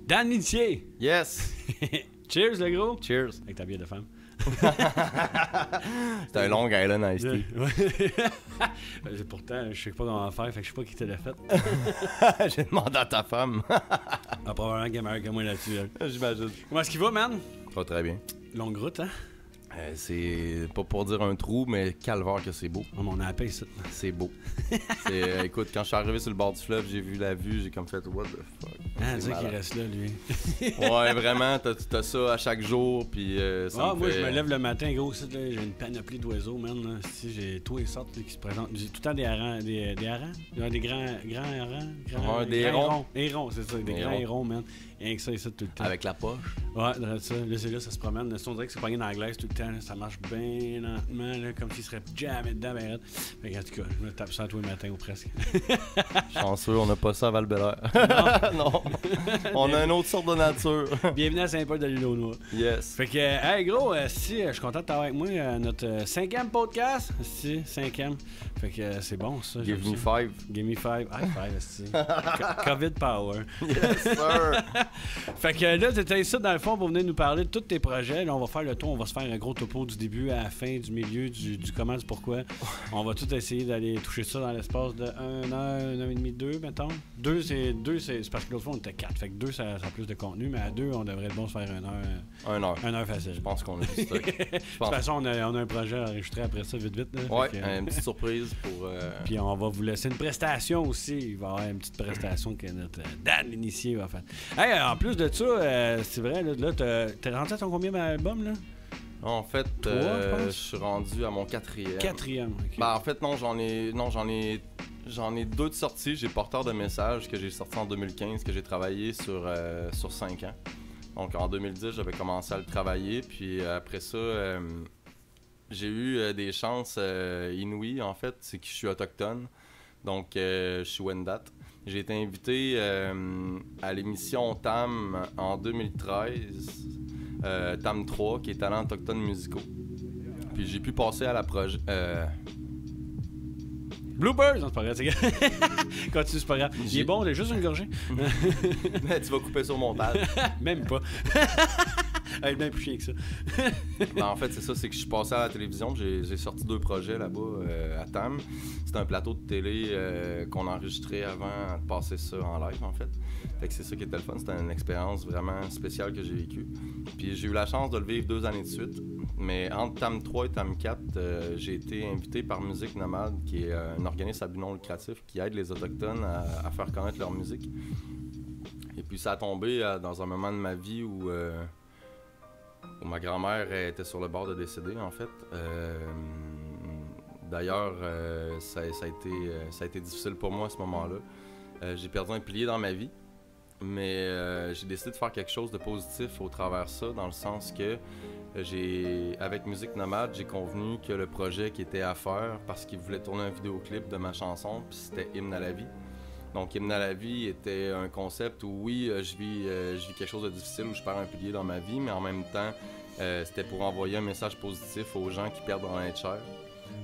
Dan Litier! Yes! Cheers, le gros! Cheers! Avec ta bière de femme. C'est un long Island Iced Tea. Pourtant, je sais pas comment faire, fait que je sais pas qui te l'a fait. J'ai demandé à ta femme. Ah, probablement qu'elle est meilleure que moi là-dessus. J'imagine. Comment est-ce qu'il va, man? Ça va très bien. Longue route, hein? C'est pas pour dire un trou, mais calvaire que c'est beau. Oh, on a appelé ça. C'est beau. Écoute, quand je suis arrivé sur le bord du fleuve, j'ai vu la vue, j'ai comme fait what the fuck. Ah, dis qu'il reste là, lui. Ouais, vraiment, t'as ça à chaque jour, puis ça me moi, fait... je me lève le matin, gros, j'ai une panoplie d'oiseaux, man. Là. J'ai tous les sortes là, qui se présentent. J'ai tout le temps des harengs, des harengs? Des grands harengs? Des hérons. Hérons, c'est ça, des grands hérons, man. Rien que ça, tout le temps. Avec la poche. Ouais, ça. Là, ça se promène. On dirait que c'est pogné dans la glace tout le temps. Là. Ça marche bien lentement, là, comme s'il serait jamais dedans. Ben, fait que, en tout cas, je me tape ça tous les matins ou presque. Chanceux, on n'a pas ça à Val-Bélair. Non. On a une autre sorte de nature. Bienvenue à Saint-Paul de l'île aux Noix. Yes. Fait que, hey gros, si, je suis content de t'avoir avec moi. Notre 5e podcast. Si, 5e. Fait que c'est bon, ça. Give me 5. Give me 5. High five, si. COVID power. Yes, sir. Fait que là, t'étais ici dans le fond pour venir nous parler de tous tes projets. Là, on va faire le tour, on va se faire un gros topo du début à la fin, du milieu, du comment, du pourquoi. On va tout essayer d'aller toucher ça dans l'espace de 1 heure, 1 heure et demie, 2, mettons. 2, c'est parce que l'autre fois, on était 4. Fait que 2, ça a plus de contenu, mais à 2, on devrait être bon se faire 1 heure. 1 heure. 1 heure facile. Je pense qu'on a du stock. De toute façon, on a un projet à enregistrer après ça, vite. Là. Ouais, que, une petite surprise pour... Puis on va vous laisser une prestation aussi. Il va y avoir une petite prestation que notre Dan l'initié va faire. Hey, en plus de ça, c'est vrai, là t'es rendu à ton combien d'albums, là? En fait, 3, je pense. je suis rendu à mon 4e. 4e, ok. Ben, en fait, non, j'en ai 2 de sorties. J'ai Porteur de messages que j'ai sorti en 2015, que j'ai travaillé sur 5 ans. Donc en 2010, j'avais commencé à le travailler. Puis après ça, j'ai eu des chances inouïes, en fait. C'est que je suis autochtone. Donc je suis Wendat. J'ai été invité à l'émission TAM en 2013. TAM 3, qui est Talents autochtones musicaux. Puis j'ai pu passer à la projet... Bloopers! Non, c'est pas grave, c'est continue, c'est pas grave. Il est bon, il a juste une gorgée. Mais tu vas couper sur montage. Même pas. Elle est bien plus chier que ça. Ben, en fait, c'est ça, c'est que je suis passé à la télévision. J'ai sorti 2 projets là-bas à TAM. C'était un plateau de télé qu'on enregistrait avant de passer ça en live, en fait. Fait que c'est ça qui était le fun. C'était une expérience vraiment spéciale que j'ai vécue. Puis j'ai eu la chance de le vivre 2 années de suite. Mais entre TAM 3 et TAM 4, j'ai été invité par Musique Nomade, qui est un organisme à but non lucratif qui aide les Autochtones à faire connaître leur musique. Et puis ça a tombé dans un moment de ma vie où ma grand-mère était sur le bord de décéder, en fait. D'ailleurs, ça a été difficile pour moi à ce moment-là. J'ai perdu un pilier dans ma vie, mais j'ai décidé de faire quelque chose de positif au travers de ça, dans le sens que avec Musique Nomade, j'ai convenu que le projet qui était à faire, parce qu'il voulait tourner un vidéoclip de ma chanson, puis c'était Hymne à la vie. Donc, Hymne à la vie était un concept où, oui, je vis quelque chose de difficile, où je perds un pilier dans ma vie, mais en même temps, c'était pour envoyer un message positif aux gens qui perdent un être cher.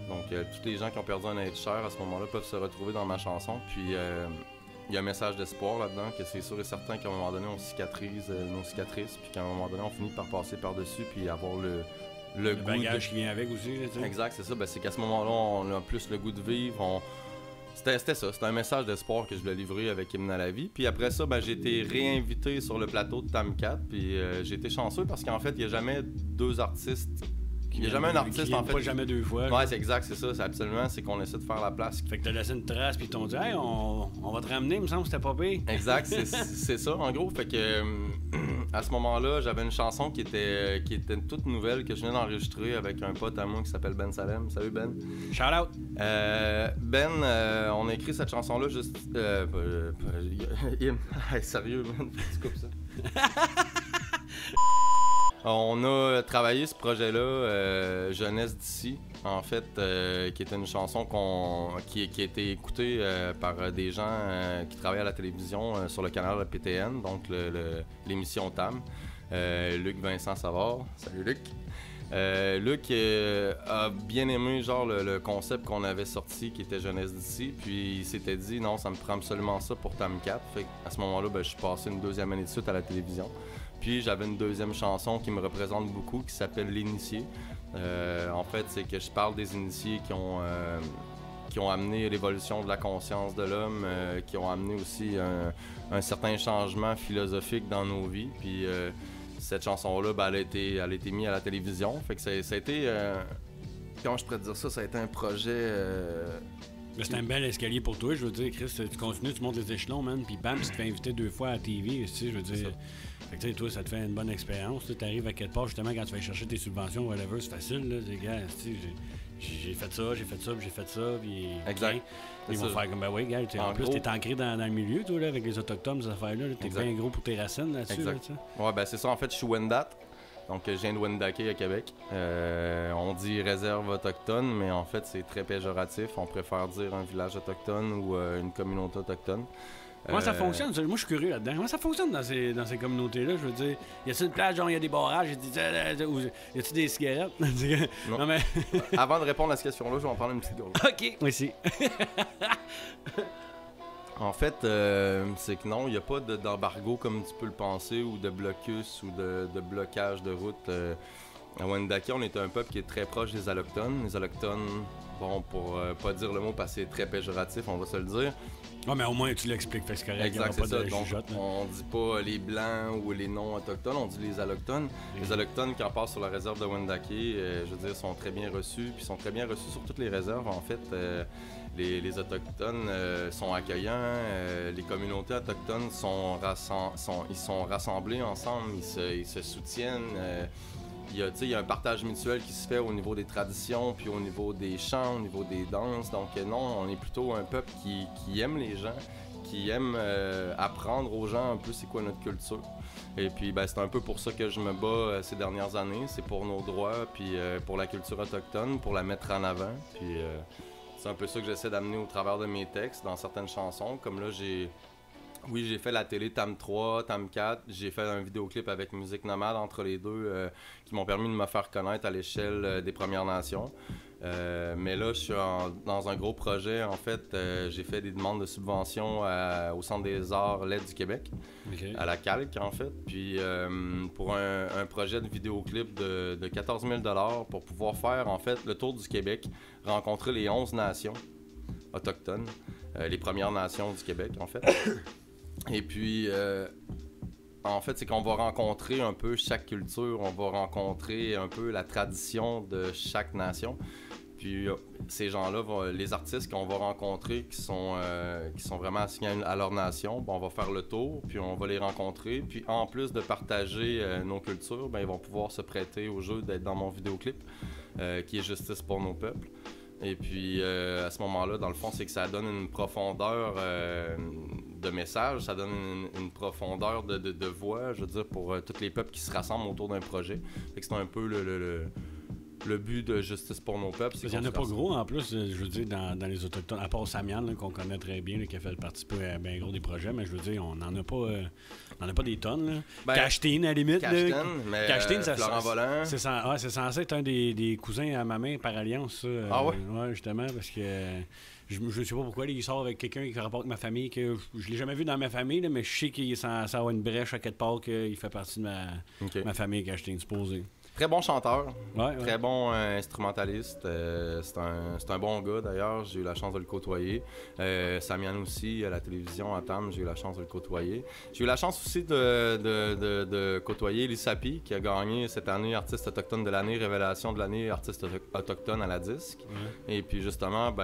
Donc, tous les gens qui ont perdu un être cher, à ce moment-là, peuvent se retrouver dans ma chanson. Puis, il y a un message d'espoir là-dedans, que c'est sûr et certain qu'à un moment donné, on cicatrise nos cicatrices, puis qu'à un moment donné, on finit par passer par-dessus, puis avoir le goût bagage qui vient avec aussi. Là, exact, c'est ça. Ben, c'est qu'à ce moment-là, on a plus le goût de vivre. C'était ça, c'était un message d'espoir que je voulais livrer avec Hymne à la vie. Puis après ça, ben, j'ai été réinvité sur le plateau de TAM 4, puis j'ai été chanceux parce qu'en fait, il n'y a jamais 2 artistes. Il n'y a jamais un artiste, en fait. Pas jamais 2 fois. Ouais, c'est exact, c'est ça. C'est absolument, c'est qu'on essaie de faire la place. Fait que t'as laissé une trace, puis ils t'ont dit, hey, on va te ramener, il me semble que c'était pas pire. Exact, c'est ça, en gros. Fait que à ce moment-là, j'avais une chanson qui était toute nouvelle, que je venais d'enregistrer avec un pote à moi qui s'appelle Ben Salem. Salut Ben. Shout out. On a écrit cette chanson-là juste. Hey, sérieux, man, tu coupes ça. On a travaillé ce projet-là, Jeunesse d'ici, en fait, qui était une chanson qui a été écoutée par des gens qui travaillent à la télévision sur le canal de PTN, donc l'émission TAM. Luc Vincent Savard, salut Luc. Luc a bien aimé genre le concept qu'on avait sorti qui était Jeunesse d'ici, puis il s'était dit non, ça me prend absolument ça pour Tam 4. Fait à ce moment-là, je suis passé une deuxième année de suite à la télévision. Puis j'avais une deuxième chanson qui me représente beaucoup qui s'appelle L'Initié. En fait, c'est que je parle des initiés qui ont amené l'évolution de la conscience de l'homme, qui ont amené aussi un certain changement philosophique dans nos vies. Puis cette chanson-là, elle a été mise à la télévision. Fait que ça a été... comment je pourrais te dire ça? Ça a été un projet... C'est un bel escalier pour toi, je veux dire, Chris, tu continues, tu montes les échelons, man, puis bam, tu te fais inviter 2 fois à la TV, tu sais, je veux dire... Fait que, tu sais, toi, ça te fait une bonne expérience, tu arrives à quelque part, justement, quand tu vas chercher tes subventions, whatever, c'est facile, là, les gars, tu sais, j'ai fait ça, puis j'ai fait ça, puis... Exact. Ils vont faire comme, ben oui, gars, en plus, t'es ancré dans le milieu, toi, là, avec les Autochtones, ces affaires-là, t'es bien gros pour tes racines là-dessus, là, tu sais. Ouais, ben c'est ça, en fait, je suis Wendat. Donc, je viens de Wendake à Québec. On dit réserve autochtone, mais en fait, c'est très péjoratif. On préfère dire un village autochtone ou une communauté autochtone. Comment ça fonctionne? Moi, je suis curieux là-dedans. Comment ça fonctionne dans ces communautés-là? Je veux dire, y a-t-il une plage, genre, il y a des barrages, y a-t-il des cigarettes? Non, mais... Avant de répondre à cette question-là, je vais en prendre une petite gorgée. OK. Oui, si. En fait, c'est que non, il n'y a pas d'embargo comme tu peux le penser, ou de blocus, ou de blocage de route. À Wendake, on est un peuple qui est très proche des Allochtones. Les Allochtones, bon, pour pas dire le mot parce que c'est très péjoratif, on va se le dire. Ouais, mais au moins tu l'expliques, fait que c'est correct. Exact, c'est ça. Donc, jugeote, on dit pas les Blancs ou les non-autochtones, on dit les Allochtones. Les Allochtones qui en passent sur la réserve de Wendake, je veux dire, sont très bien reçus, puis sont très bien reçus sur toutes les réserves, en fait. Les Autochtones sont accueillants, les communautés autochtones sont rassemblées ensemble, ils se soutiennent. Il y a un partage mutuel qui se fait au niveau des traditions, puis au niveau des chants, au niveau des danses. Donc non, on est plutôt un peuple qui aime les gens, qui aime apprendre aux gens un peu c'est quoi notre culture. Et puis c'est un peu pour ça que je me bats ces dernières années. C'est pour nos droits, puis pour la culture autochtone, pour la mettre en avant. Puis c'est un peu ça que j'essaie d'amener au travers de mes textes, dans certaines chansons. Comme là, j'ai fait la télé Tam 3, Tam 4. J'ai fait un vidéoclip avec Musique Nomade entre les deux qui m'ont permis de me faire connaître à l'échelle des Premières Nations. Mais là, je suis dans un gros projet. En fait, j'ai fait des demandes de subventions au Centre des Arts LED du Québec, à la Calque, en fait. Puis pour un projet de vidéoclip de 14 000 $ pour pouvoir faire, en fait, le tour du Québec, rencontrer les 11 nations autochtones, les Premières Nations du Québec, en fait. Et puis, en fait, c'est qu'on va rencontrer un peu chaque culture, on va rencontrer un peu la tradition de chaque nation. Puis, ces gens-là, les artistes qu'on va rencontrer qui sont vraiment assignés à leur nation, on va faire le tour, puis on va les rencontrer. Puis, en plus de partager nos cultures, ils vont pouvoir se prêter au jeu d'être dans mon vidéoclip, qui est Justice pour nos peuples. Et puis, à ce moment-là, dans le fond, c'est que ça donne une profondeur de message, ça donne une profondeur de voix, je veux dire, pour tous les peuples qui se rassemblent autour d'un projet. Fait que c'est un peu le but de Justice pour nos peuples. Il n'y en a pas gros, en plus, je veux dire, dans les Autochtones, à part Samian, qu'on connaît très bien, là, qui a fait participer à bien gros des projets, mais je veux dire, on n'en a pas des tonnes. Cachetine, à la limite. Cachetine, Florent Volant. C'est censé être un des cousins à ma main par alliance, ça. Ah ouais? Ouais, justement, parce que je ne sais pas pourquoi, il sort avec quelqu'un qui rapporte ma famille, que je l'ai jamais vu dans ma famille, là, mais je sais qu'il est censé avoir une brèche à quelque part, qu'il fait partie de ma famille, Cachetine, supposé. Très bon chanteur, ouais. Très bon instrumentaliste. C'est un bon gars d'ailleurs, j'ai eu la chance de le côtoyer. Samian aussi, à la télévision à Tam, j'ai eu la chance de le côtoyer. J'ai eu la chance aussi de côtoyer Lissapi, qui a gagné cette année Artiste autochtone de l'année, Révélation de l'année Artiste autochtone à la disque. Et puis justement,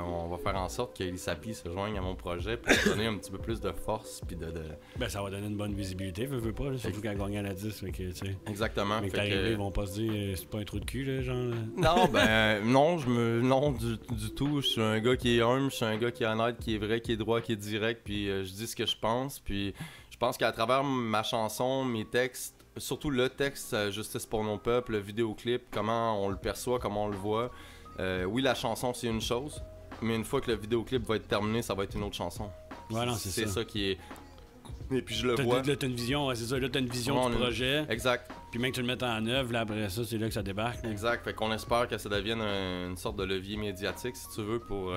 on va faire en sorte que Lissapi se joigne à mon projet pour donner un petit peu plus de force. Puis ça va donner une bonne visibilité, veux pas, là, surtout qu'elle a gagné à la disque. Exactement. Mais ils vont pas se dire c'est pas un trou de cul, là, genre. Non, non, du tout. Je suis un gars qui est humble, je suis un gars qui est honnête, qui est vrai, qui est droit, qui est direct, puis je dis ce que je pense. Puis je pense qu'à travers ma chanson, mes textes, surtout le texte Justice pour nos peuples, le vidéoclip, comment on le perçoit, comment on le voit. Oui, la chanson, c'est une chose, mais une fois que le vidéoclip va être terminé, ça va être une autre chanson. Ouais, non, c'est ça qui est... Et puis je le vois. Là, t'as une vision, c'est ça. Là, t'as une vision du projet. Exact. Puis même que tu le mettes en œuvre, là, après ça, c'est là que ça débarque. Là. Exact. Fait qu'on espère que ça devienne une sorte de levier médiatique, si tu veux, pour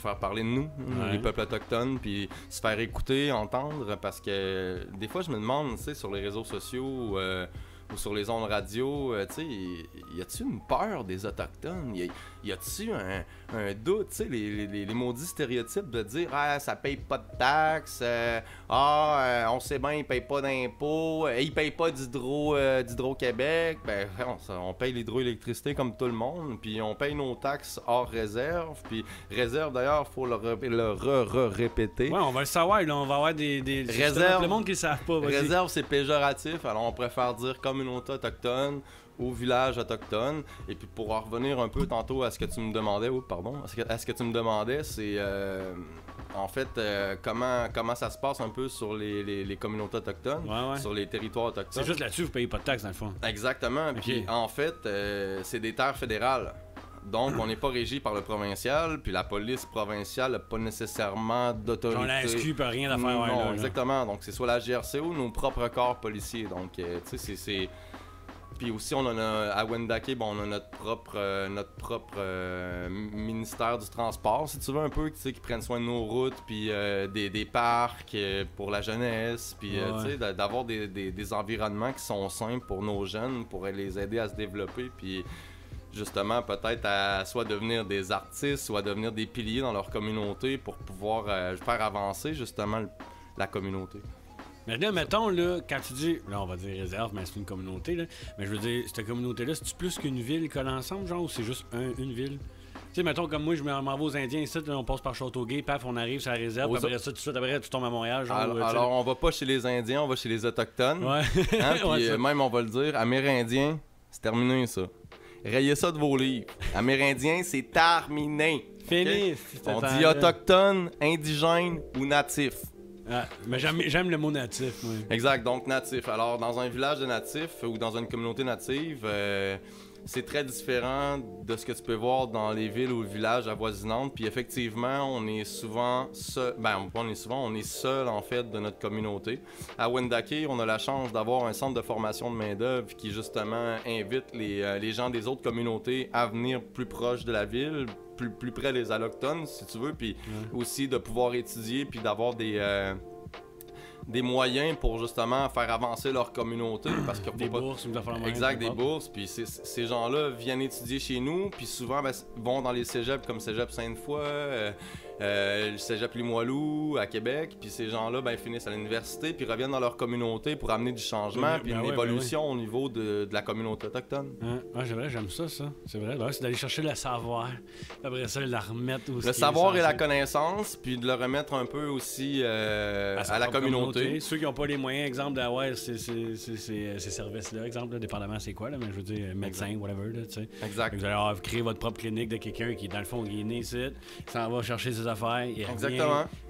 faire parler de nous, les peuples autochtones, puis se faire écouter, entendre, parce que des fois, je me demande, tu sais, sur les réseaux sociaux ou sur les ondes radio, tu sais, y a-tu une peur des Autochtones? Y a-tu un doute, tu sais, les maudits stéréotypes de dire « Ah, ça paye pas de taxes, on sait bien, ils payent pas d'impôts, ils payent pas d'Hydro-Québec. » Ben, on paye l'hydroélectricité comme tout le monde, puis on paye nos taxes hors réserve, puis réserve, d'ailleurs, faut le répéter. Ouais, on va le savoir, là, on va avoir des réserve, le monde qui ne savent pas. Réserve, c'est péjoratif, alors on préfère dire communauté autochtone ou village autochtone. Et puis pour en revenir un peu tantôt à ce que tu me demandais, c'est en fait comment ça se passe un peu sur les communautés autochtones, sur les territoires autochtones. C'est juste là-dessus, vous payez pas de taxes dans le fond. Exactement. Okay. Puis en fait, c'est des terres fédérales. Donc, on n'est pas régi par le provincial, puis la police provinciale n'a pas nécessairement d'autorité. Genre la SQ peut rien à faire. Non, exactement. Donc, c'est soit la GRC ou nos propres corps policiers. Donc, tu sais, c'est... Puis aussi, on en a à Wendake, on a notre propre ministère du transport, si tu veux, un peu, tu sais, qui prennent soin de nos routes, puis des parcs pour la jeunesse, puis tu sais, d'avoir des environnements qui sont simples pour nos jeunes, pour les aider à se développer, puis justement peut-être à soit devenir des artistes, soit devenir des piliers dans leur communauté pour pouvoir faire avancer justement la communauté. Mais là, mettons, là, quand tu dis, là, on va dire réserve, mais c'est une communauté, là. Mais je veux dire, cette communauté-là, c'est-tu plus qu'une ville collée ensemble, genre, ou c'est juste une ville? Tu sais, mettons, comme moi, je m'en vais aux Indiens ici, là, on passe par Châteauguay, paf, on arrive sur la réserve, puis après ça, tout de suite, après, tu tombes à Montréal, genre. Alors on va pas chez les Indiens, on va chez les Autochtones. Ouais. Hein, puis même, on va le dire, Amérindiens, c'est terminé, ça. Rayez ça de vos livres. Amérindiens, c'est terminé. Fini. Okay? On dit autochtone, indigène ou natif. Ah, mais j'aime le mot natif, moi. Exact, donc natif. Alors, dans un village de natifs ou dans une communauté native, c'est très différent de ce que tu peux voir dans les villes ou villages avoisinantes. Puis effectivement, on est souvent seul. On est seul en fait de notre communauté. À Wendake, on a la chance d'avoir un centre de formation de main-d'œuvre qui justement invite les gens des autres communautés à venir plus proche de la ville. Plus près des allochtones, si tu veux, puis aussi de pouvoir étudier, puis d'avoir des moyens pour justement faire avancer leur communauté. Parce que des bourses, exact, des bourses. Puis ces gens-là viennent étudier chez nous, puis souvent vont dans les cégeps comme Cégep Sainte-Foy, le Cégep Limoilou à Québec, puis ces gens-là finissent à l'université, puis reviennent dans leur communauté pour amener du changement, puis une évolution au niveau de la communauté autochtone. C'est vrai, j'aime ça. C'est vrai, c'est d'aller chercher le savoir, après ça, la remettre aussi. Le savoir et la connaissance, puis de le remettre un peu aussi à la communauté. Ceux qui n'ont pas les moyens, exemple, d'avoir ces services-là, exemple, là, dépendamment c'est quoi, là, mais je veux dire, médecin, whatever, là, tu sais. Exact. Vous allez créer votre propre clinique de quelqu'un qui, dans le fond, il est né ici, il s'en va chercher ses affaires, il revient,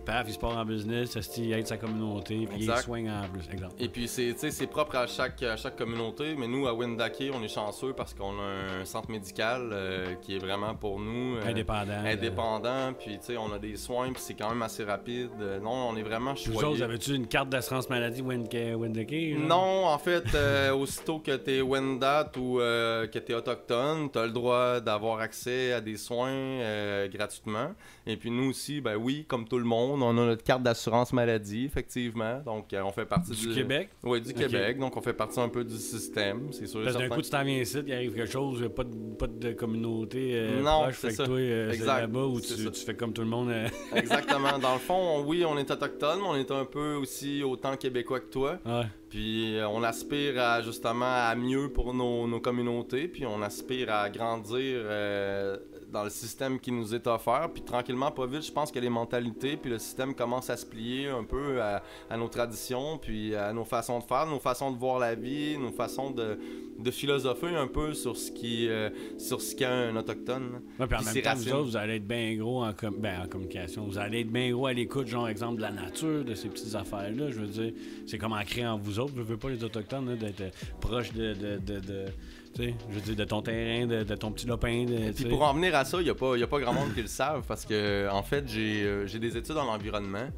paf, il se part en business, il aide sa communauté, puis il soigne en plus, exemple. Et puis, c'est propre à chaque communauté, mais nous, à Wendake, on est chanceux parce qu'on a un centre médical qui est vraiment pour nous indépendant, puis, tu sais, on a des soins, puis c'est quand même assez rapide. Non, on est vraiment choyés. Vous autres, avez-tu une carte d'assurance maladie Wendake? Non, en fait, aussitôt que t'es Wendat ou que t'es autochtone, t'as le droit d'avoir accès à des soins gratuitement. Et puis nous aussi, oui, comme tout le monde, on a notre carte d'assurance maladie, effectivement. Donc, on fait partie du Québec? Oui, du Québec. Donc, on fait partie un peu du système, c'est sûr. Parce que d'un coup, tu t'en viens ici, il arrive quelque chose, pas de communauté proche, c'est ça. Toi, c'est là-bas où tu fais comme tout le monde. Exactement. Dans le fond, oui, on est autochtone, mais on est un peu aussi autant québécois que toi. Ouais. Puis on aspire justement à mieux pour nos communautés, puis on aspire à grandir dans le système qui nous est offert. Puis tranquillement, pas vite, je pense que les mentalités puis le système commence à se plier un peu à nos traditions, puis à nos façons de faire, nos façons de voir la vie, nos façons de philosopher un peu sur ce qu'est un autochtone. Ouais, puis en même temps, vous autres, vous allez être bien gros en communication. Vous allez être bien gros à l'écoute, genre, exemple, de la nature, de ces petites affaires-là. Je veux dire, c'est comme ancré en vous autres. Je veux pas les Autochtones, là, d'être proches de Tu sais, je veux dire, de ton terrain, de ton petit lopin. Puis pour en venir à ça, il n'y a pas grand monde qui le savent parce que, en fait, j'ai des études en environnement,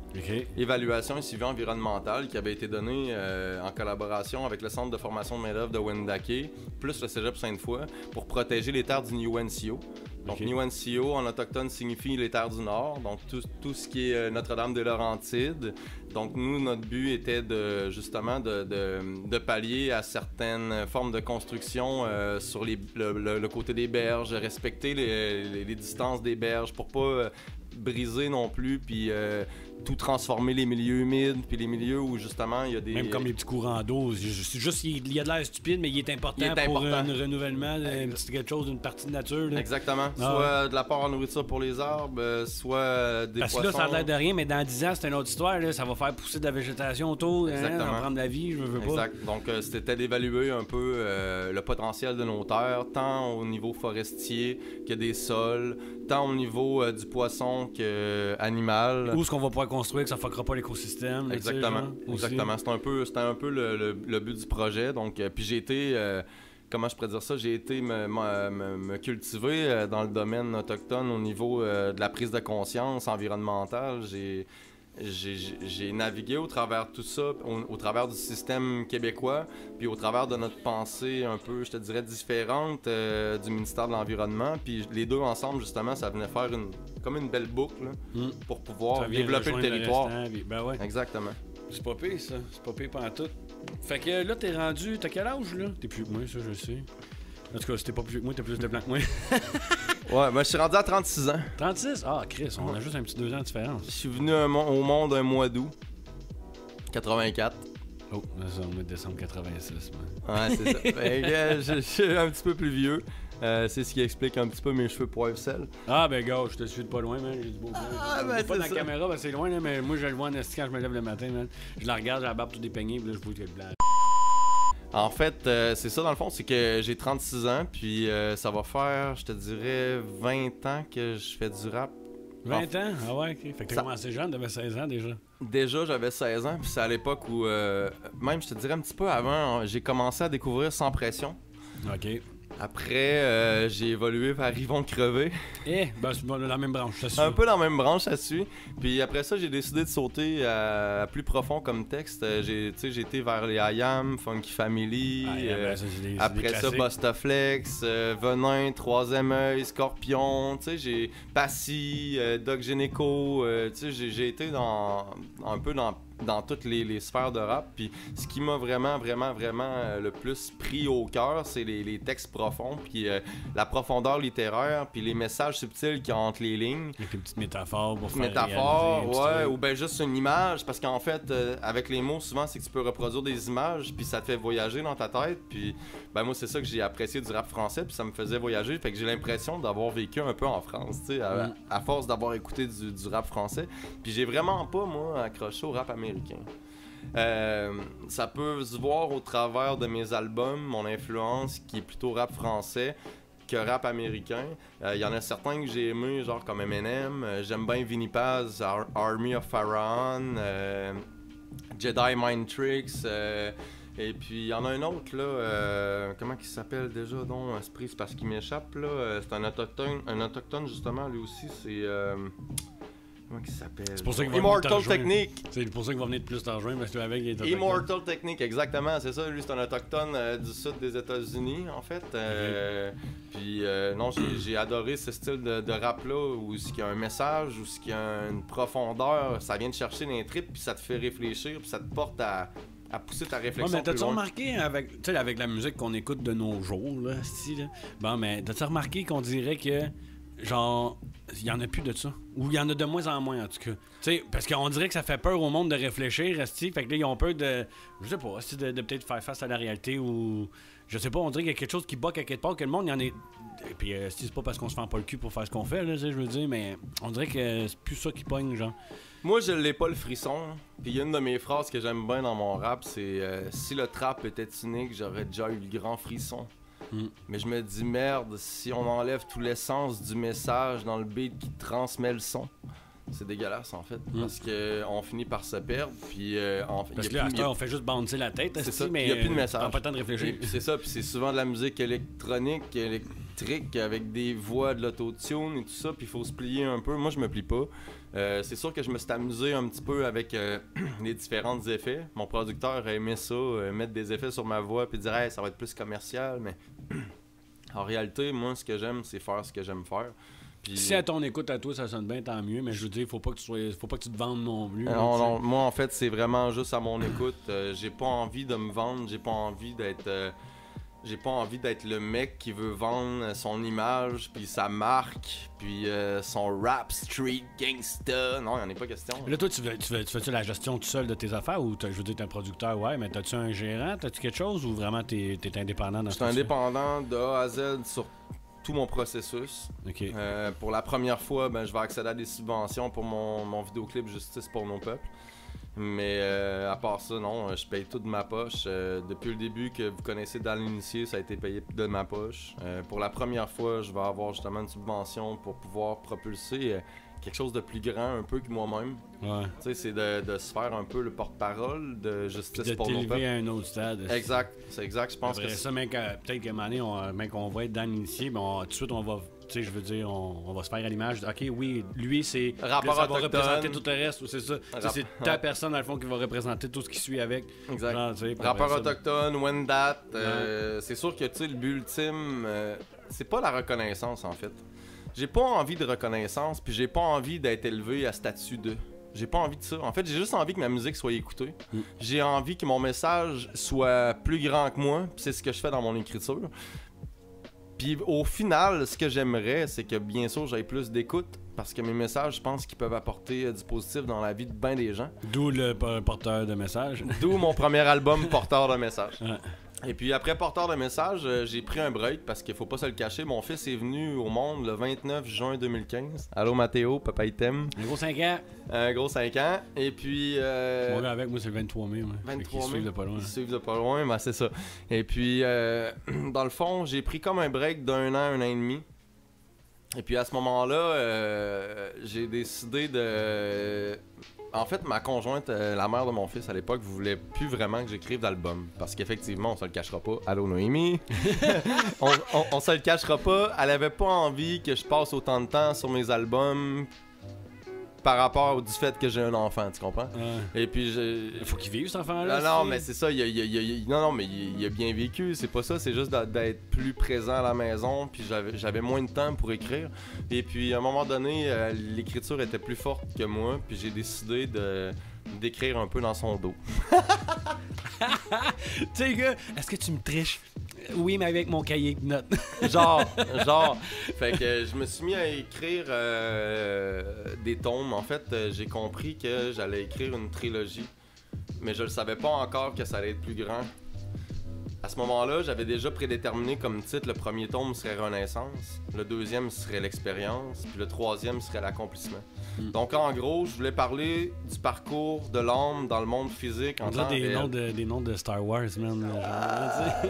évaluation et suivi environnemental qui avait été donné en collaboration avec le Centre de formation de main-d'œuvre de Wendake, plus le Cégep Sainte-Foy, pour protéger les terres du New NCO. Donc, New NCO en autochtone signifie les terres du Nord, donc tout ce qui est Notre-Dame-des-Laurentides. Donc, nous, notre but était justement de pallier à certaines formes de construction sur le côté des berges, respecter les distances des berges pour pas briser non plus, puis tout transformer les milieux humides, puis les milieux où justement il y a des... Même comme les petits courants d'eau, juste il y a de l'air stupide, mais il est important pour un renouvellement, quelque chose d'une partie de nature. Là. Exactement. Soit de l'apport en nourriture pour les arbres, soit des poissons. Parce que là, ça a l'air de rien, mais dans 10 ans, c'est une autre histoire. Là. Ça va faire pousser de la végétation autour, ça va prendre la vie, je veux pas. Exact. Donc, c'était d'évaluer un peu le potentiel de nos terres, tant au niveau forestier que des sols, tant au niveau du poisson qu'animal. Où est-ce qu'on va pouvoir construire que ça ne fuckera pas l'écosystème. Exactement. Exactement. C'était un peu le but du projet. Donc, puis j'ai été, comment je pourrais dire ça, j'ai été me cultiver dans le domaine autochtone au niveau de la prise de conscience environnementale. J'ai navigué au travers de tout ça, au travers du système québécois, puis au travers de notre pensée un peu, je te dirais, différente du ministère de l'Environnement. Puis les deux ensemble, justement, ça venait faire comme une belle boucle là, pour pouvoir développer le territoire. Ben ouais. Exactement. C'est pas pire, ça. C'est pas pire pantoute. Fait que là, t'es rendu... T'as quel âge, là? T'es plus que moi, ça, je sais. En tout cas, si t'es pas plus que moi, t'as plus de blanc que moi. Ouais, moi je suis rendu à 36 ans. 36? Ah, Chris, on a juste un petit 2 ans de différence. Je suis venu au monde un mois d'août 84. Oh, là, ça, au mois de décembre 86, man. Ouais, c'est ça. Je suis un petit peu plus vieux. C'est ce qui explique un petit peu mes cheveux poivre-sel. Ah, ben gars, je te suis de pas loin, man. J'ai du beau gars. Ben, pas dans la caméra, ben, c'est loin, là, mais moi, je le vois en esti quand je me lève le matin, man. Je la regarde, j'ai la barbe tout dépeignée, puis là, je vois qu'elle est blanche. En fait, c'est ça dans le fond, c'est que j'ai 36 ans, puis ça va faire, je te dirais, 20 ans que je fais du rap. 20 ans? Ah ouais, ok. Fait que t'as commencé jeune, t'avais 16 ans déjà. Déjà, j'avais 16 ans, puis c'est à l'époque où, même je te dirais un petit peu avant, j'ai commencé à découvrir Sans Pression. Ok. Après, j'ai évolué vers Yvon Crevé. Ben c'est dans la même branche, ça suit. Un peu dans la même branche, ça suit. Puis après ça, j'ai décidé de sauter à plus profond comme texte. J'ai été vers les IAM, Funky Family. Après ça, Bustaflex, Venin, Troisième Œil, Scorpion. J'ai Passy, Doc Généco. J'ai été un peu dans toutes les sphères de rap. Puis ce qui m'a vraiment le plus pris au cœur, c'est les textes profonds, puis la profondeur littéraire, puis les messages subtils qu'il y a entre les lignes. Avec une petite métaphore pour faire métaphore, ouais, ou bien juste une image, parce qu'en fait, avec les mots, souvent, c'est que tu peux reproduire des images, puis ça te fait voyager dans ta tête. Puis ben moi, c'est ça que j'ai apprécié du rap français, puis ça me faisait voyager. Fait que j'ai l'impression d'avoir vécu un peu en France, tu sais, à force d'avoir écouté du rap français. Puis j'ai vraiment pas, moi, accroché au rap américain. Ça peut se voir au travers de mes albums, mon influence qui est plutôt rap français que rap américain. Il y en a certains que j'ai aimés, genre comme Eminem. J'aime bien Vinnie Paz, Army of Pharaon, Jedi Mind Tricks. Et puis il y en a un autre là, comment il s'appelle déjà donc, Esprit, c'est parce qu'il m'échappe là. C'est un autochtone justement, lui aussi, c'est... Comment il s'appelle? C'est pour ça qu'il va Immortal Technique. C'est pour ça qu'il va venir de plus t'en rejoindre, parce que avec il est autochtone. Immortal Technique, exactement, c'est ça. Lui, c'est un autochtone du sud des États-Unis, en fait. Puis, non, j'ai adoré ce style de rap-là, où il y a un message, où il y a une profondeur, ça vient te chercher dans les tripes, puis ça te fait réfléchir, puis ça te porte à pousser ta réflexion. Ouais, mais t'as-tu remarqué avec la musique qu'on écoute de nos jours, là, bon, mais t'as-tu remarqué qu'on dirait que genre, il y en a plus de ça. Ou il y en a de moins en moins, en tout cas. Tu sais, parce qu'on dirait que ça fait peur au monde de réfléchir, esti. Fait que là, ils ont peur de, je sais pas, de peut-être faire face à la réalité ou... Je sais pas, on dirait qu'il y a quelque chose qui bug à quelque part, que le monde, il y en est... Et puis, c'est pas parce qu'on se fend pas le cul pour faire ce qu'on fait, là, tu sais, je veux dire, mais on dirait que c'est plus ça qui pogne, genre. Moi, je l'ai pas le frisson. Puis il y a une de mes phrases que j'aime bien dans mon rap, c'est si le trap était unique, j'aurais déjà eu le grand frisson. Mais je me dis merde, si on enlève tout l'essence du message dans le beat qui transmet le son, C'est dégueulasse, en fait. Parce qu'on finit par se perdre, puis... parce que là, on fait juste bouncer la tête, c'est ça, mais il n'y a plus de message. T'as pas le temps de réfléchir. Puis c'est ça, puis c'est souvent de la musique électrique, avec des voix de l'autotune et tout ça, puis il faut se plier un peu. Moi, je me plie pas. C'est sûr que je me suis amusé un petit peu avec les différents effets. Mon producteur a aimé ça, mettre des effets sur ma voix, puis dire hey, ça va être plus commercial, mais en réalité, moi, ce que j'aime, c'est faire ce que j'aime faire. Puis... Si à ton écoute à toi ça sonne bien, tant mieux, mais je veux dire, faut pas que tu te vendes non plus. Non, moi en fait c'est vraiment juste à mon écoute. J'ai pas envie de me vendre, j'ai pas envie d'être le mec qui veut vendre son image, puis sa marque, puis son rap street gangsta. Non, il en est pas question. Là, toi, tu fais-tu la gestion tout seul de tes affaires ou je veux dire, t'es un producteur, ouais, mais t'as-tu un gérant, t'as-tu quelque chose ou vraiment t'es indépendant dans ce que tu fais? Je suis indépendant de A à Z sur tout mon processus. Okay. Pour la première fois, je vais accéder à des subventions pour mon vidéoclip Justice pour nos peuples. Mais à part ça, non, je paye tout de ma poche. Depuis le début que vous connaissez dans l'initié, ça a été payé de ma poche. Pour la première fois, je vais avoir justement une subvention pour pouvoir propulser quelque chose de plus grand un peu que moi-même. Ouais. Tu sais, c'est de se faire un peu le porte-parole de Justice pour nos peuples. De t'élever à un autre stade. Exact, c'est exact. Je pense après que ça, peut-être qu'à un moment donné, qu'on va être dans l'initié, tout de suite, on va... Tu sais, je veux dire, on va se faire à l'image. OK, oui, lui, c'est... Rapport ça va autochtone. représenter tout le reste, ou c'est ça. C'est ta personne, dans le fond, qui va représenter tout ce qui suit avec. Exact. Genre, rapport autochtone, Wendat. C'est sûr que, tu sais, le but ultime, c'est pas la reconnaissance, en fait. J'ai pas envie de reconnaissance, puis j'ai pas envie d'être élevé à statut de... J'ai pas envie de ça. En fait, j'ai juste envie que ma musique soit écoutée. J'ai envie que mon message soit plus grand que moi, puis c'est ce que je fais dans mon écriture. Puis au final, ce que j'aimerais, c'est que bien sûr, j'aille plus d'écoute, parce que mes messages, je pense qu'ils peuvent apporter du positif dans la vie de bien des gens. D'où le porteur de message. D'où mon premier album, Porteur de message. Ouais. Et puis après Porteur de message, j'ai pris un break parce qu'il faut pas se le cacher. Mon fils est venu au monde le 29 juin 2015. Allô Mathéo, papa il t'aime. Un gros 5 ans. Un gros 5 ans. Et puis... Mon gars avec moi, c'est le 23 mai. Ouais. 23 mai. Ils suivent de pas loin. Ils suivent de pas loin, ben c'est ça. Et puis, dans le fond, j'ai pris comme un break d'un an et demi. Et puis à ce moment-là, j'ai décidé de... En fait, ma conjointe, la mère de mon fils à l'époque, voulait plus vraiment que j'écrive d'album. Parce qu'effectivement, on se le cachera pas. Allô Noémie? on se le cachera pas. Elle avait pas envie que je passe autant de temps sur mes albums par rapport du fait que j'ai un enfant, tu comprends? Ouais. Et puis il faut qu'il vive cet enfant-là. Non, mais c'est ça, non, mais il a bien vécu, c'est pas ça, c'est juste d'être plus présent à la maison, puis j'avais moins de temps pour écrire. Et puis à un moment donné, l'écriture était plus forte que moi, puis j'ai décidé d'écrire un peu dans son dos. Tu sais, gars, est-ce que tu me triches? Oui, mais avec mon cahier de notes. genre. Fait que je me suis mis à écrire des tomes. En fait, j'ai compris que j'allais écrire une trilogie, mais je le savais pas encore que ça allait être plus grand. À ce moment-là, j'avais déjà prédéterminé comme titre, le premier tome serait Renaissance, le deuxième serait l'expérience, puis le troisième serait l'accomplissement. Donc en gros, je voulais parler du parcours de l'homme dans le monde physique en temps réel. Des noms de Star Wars, man.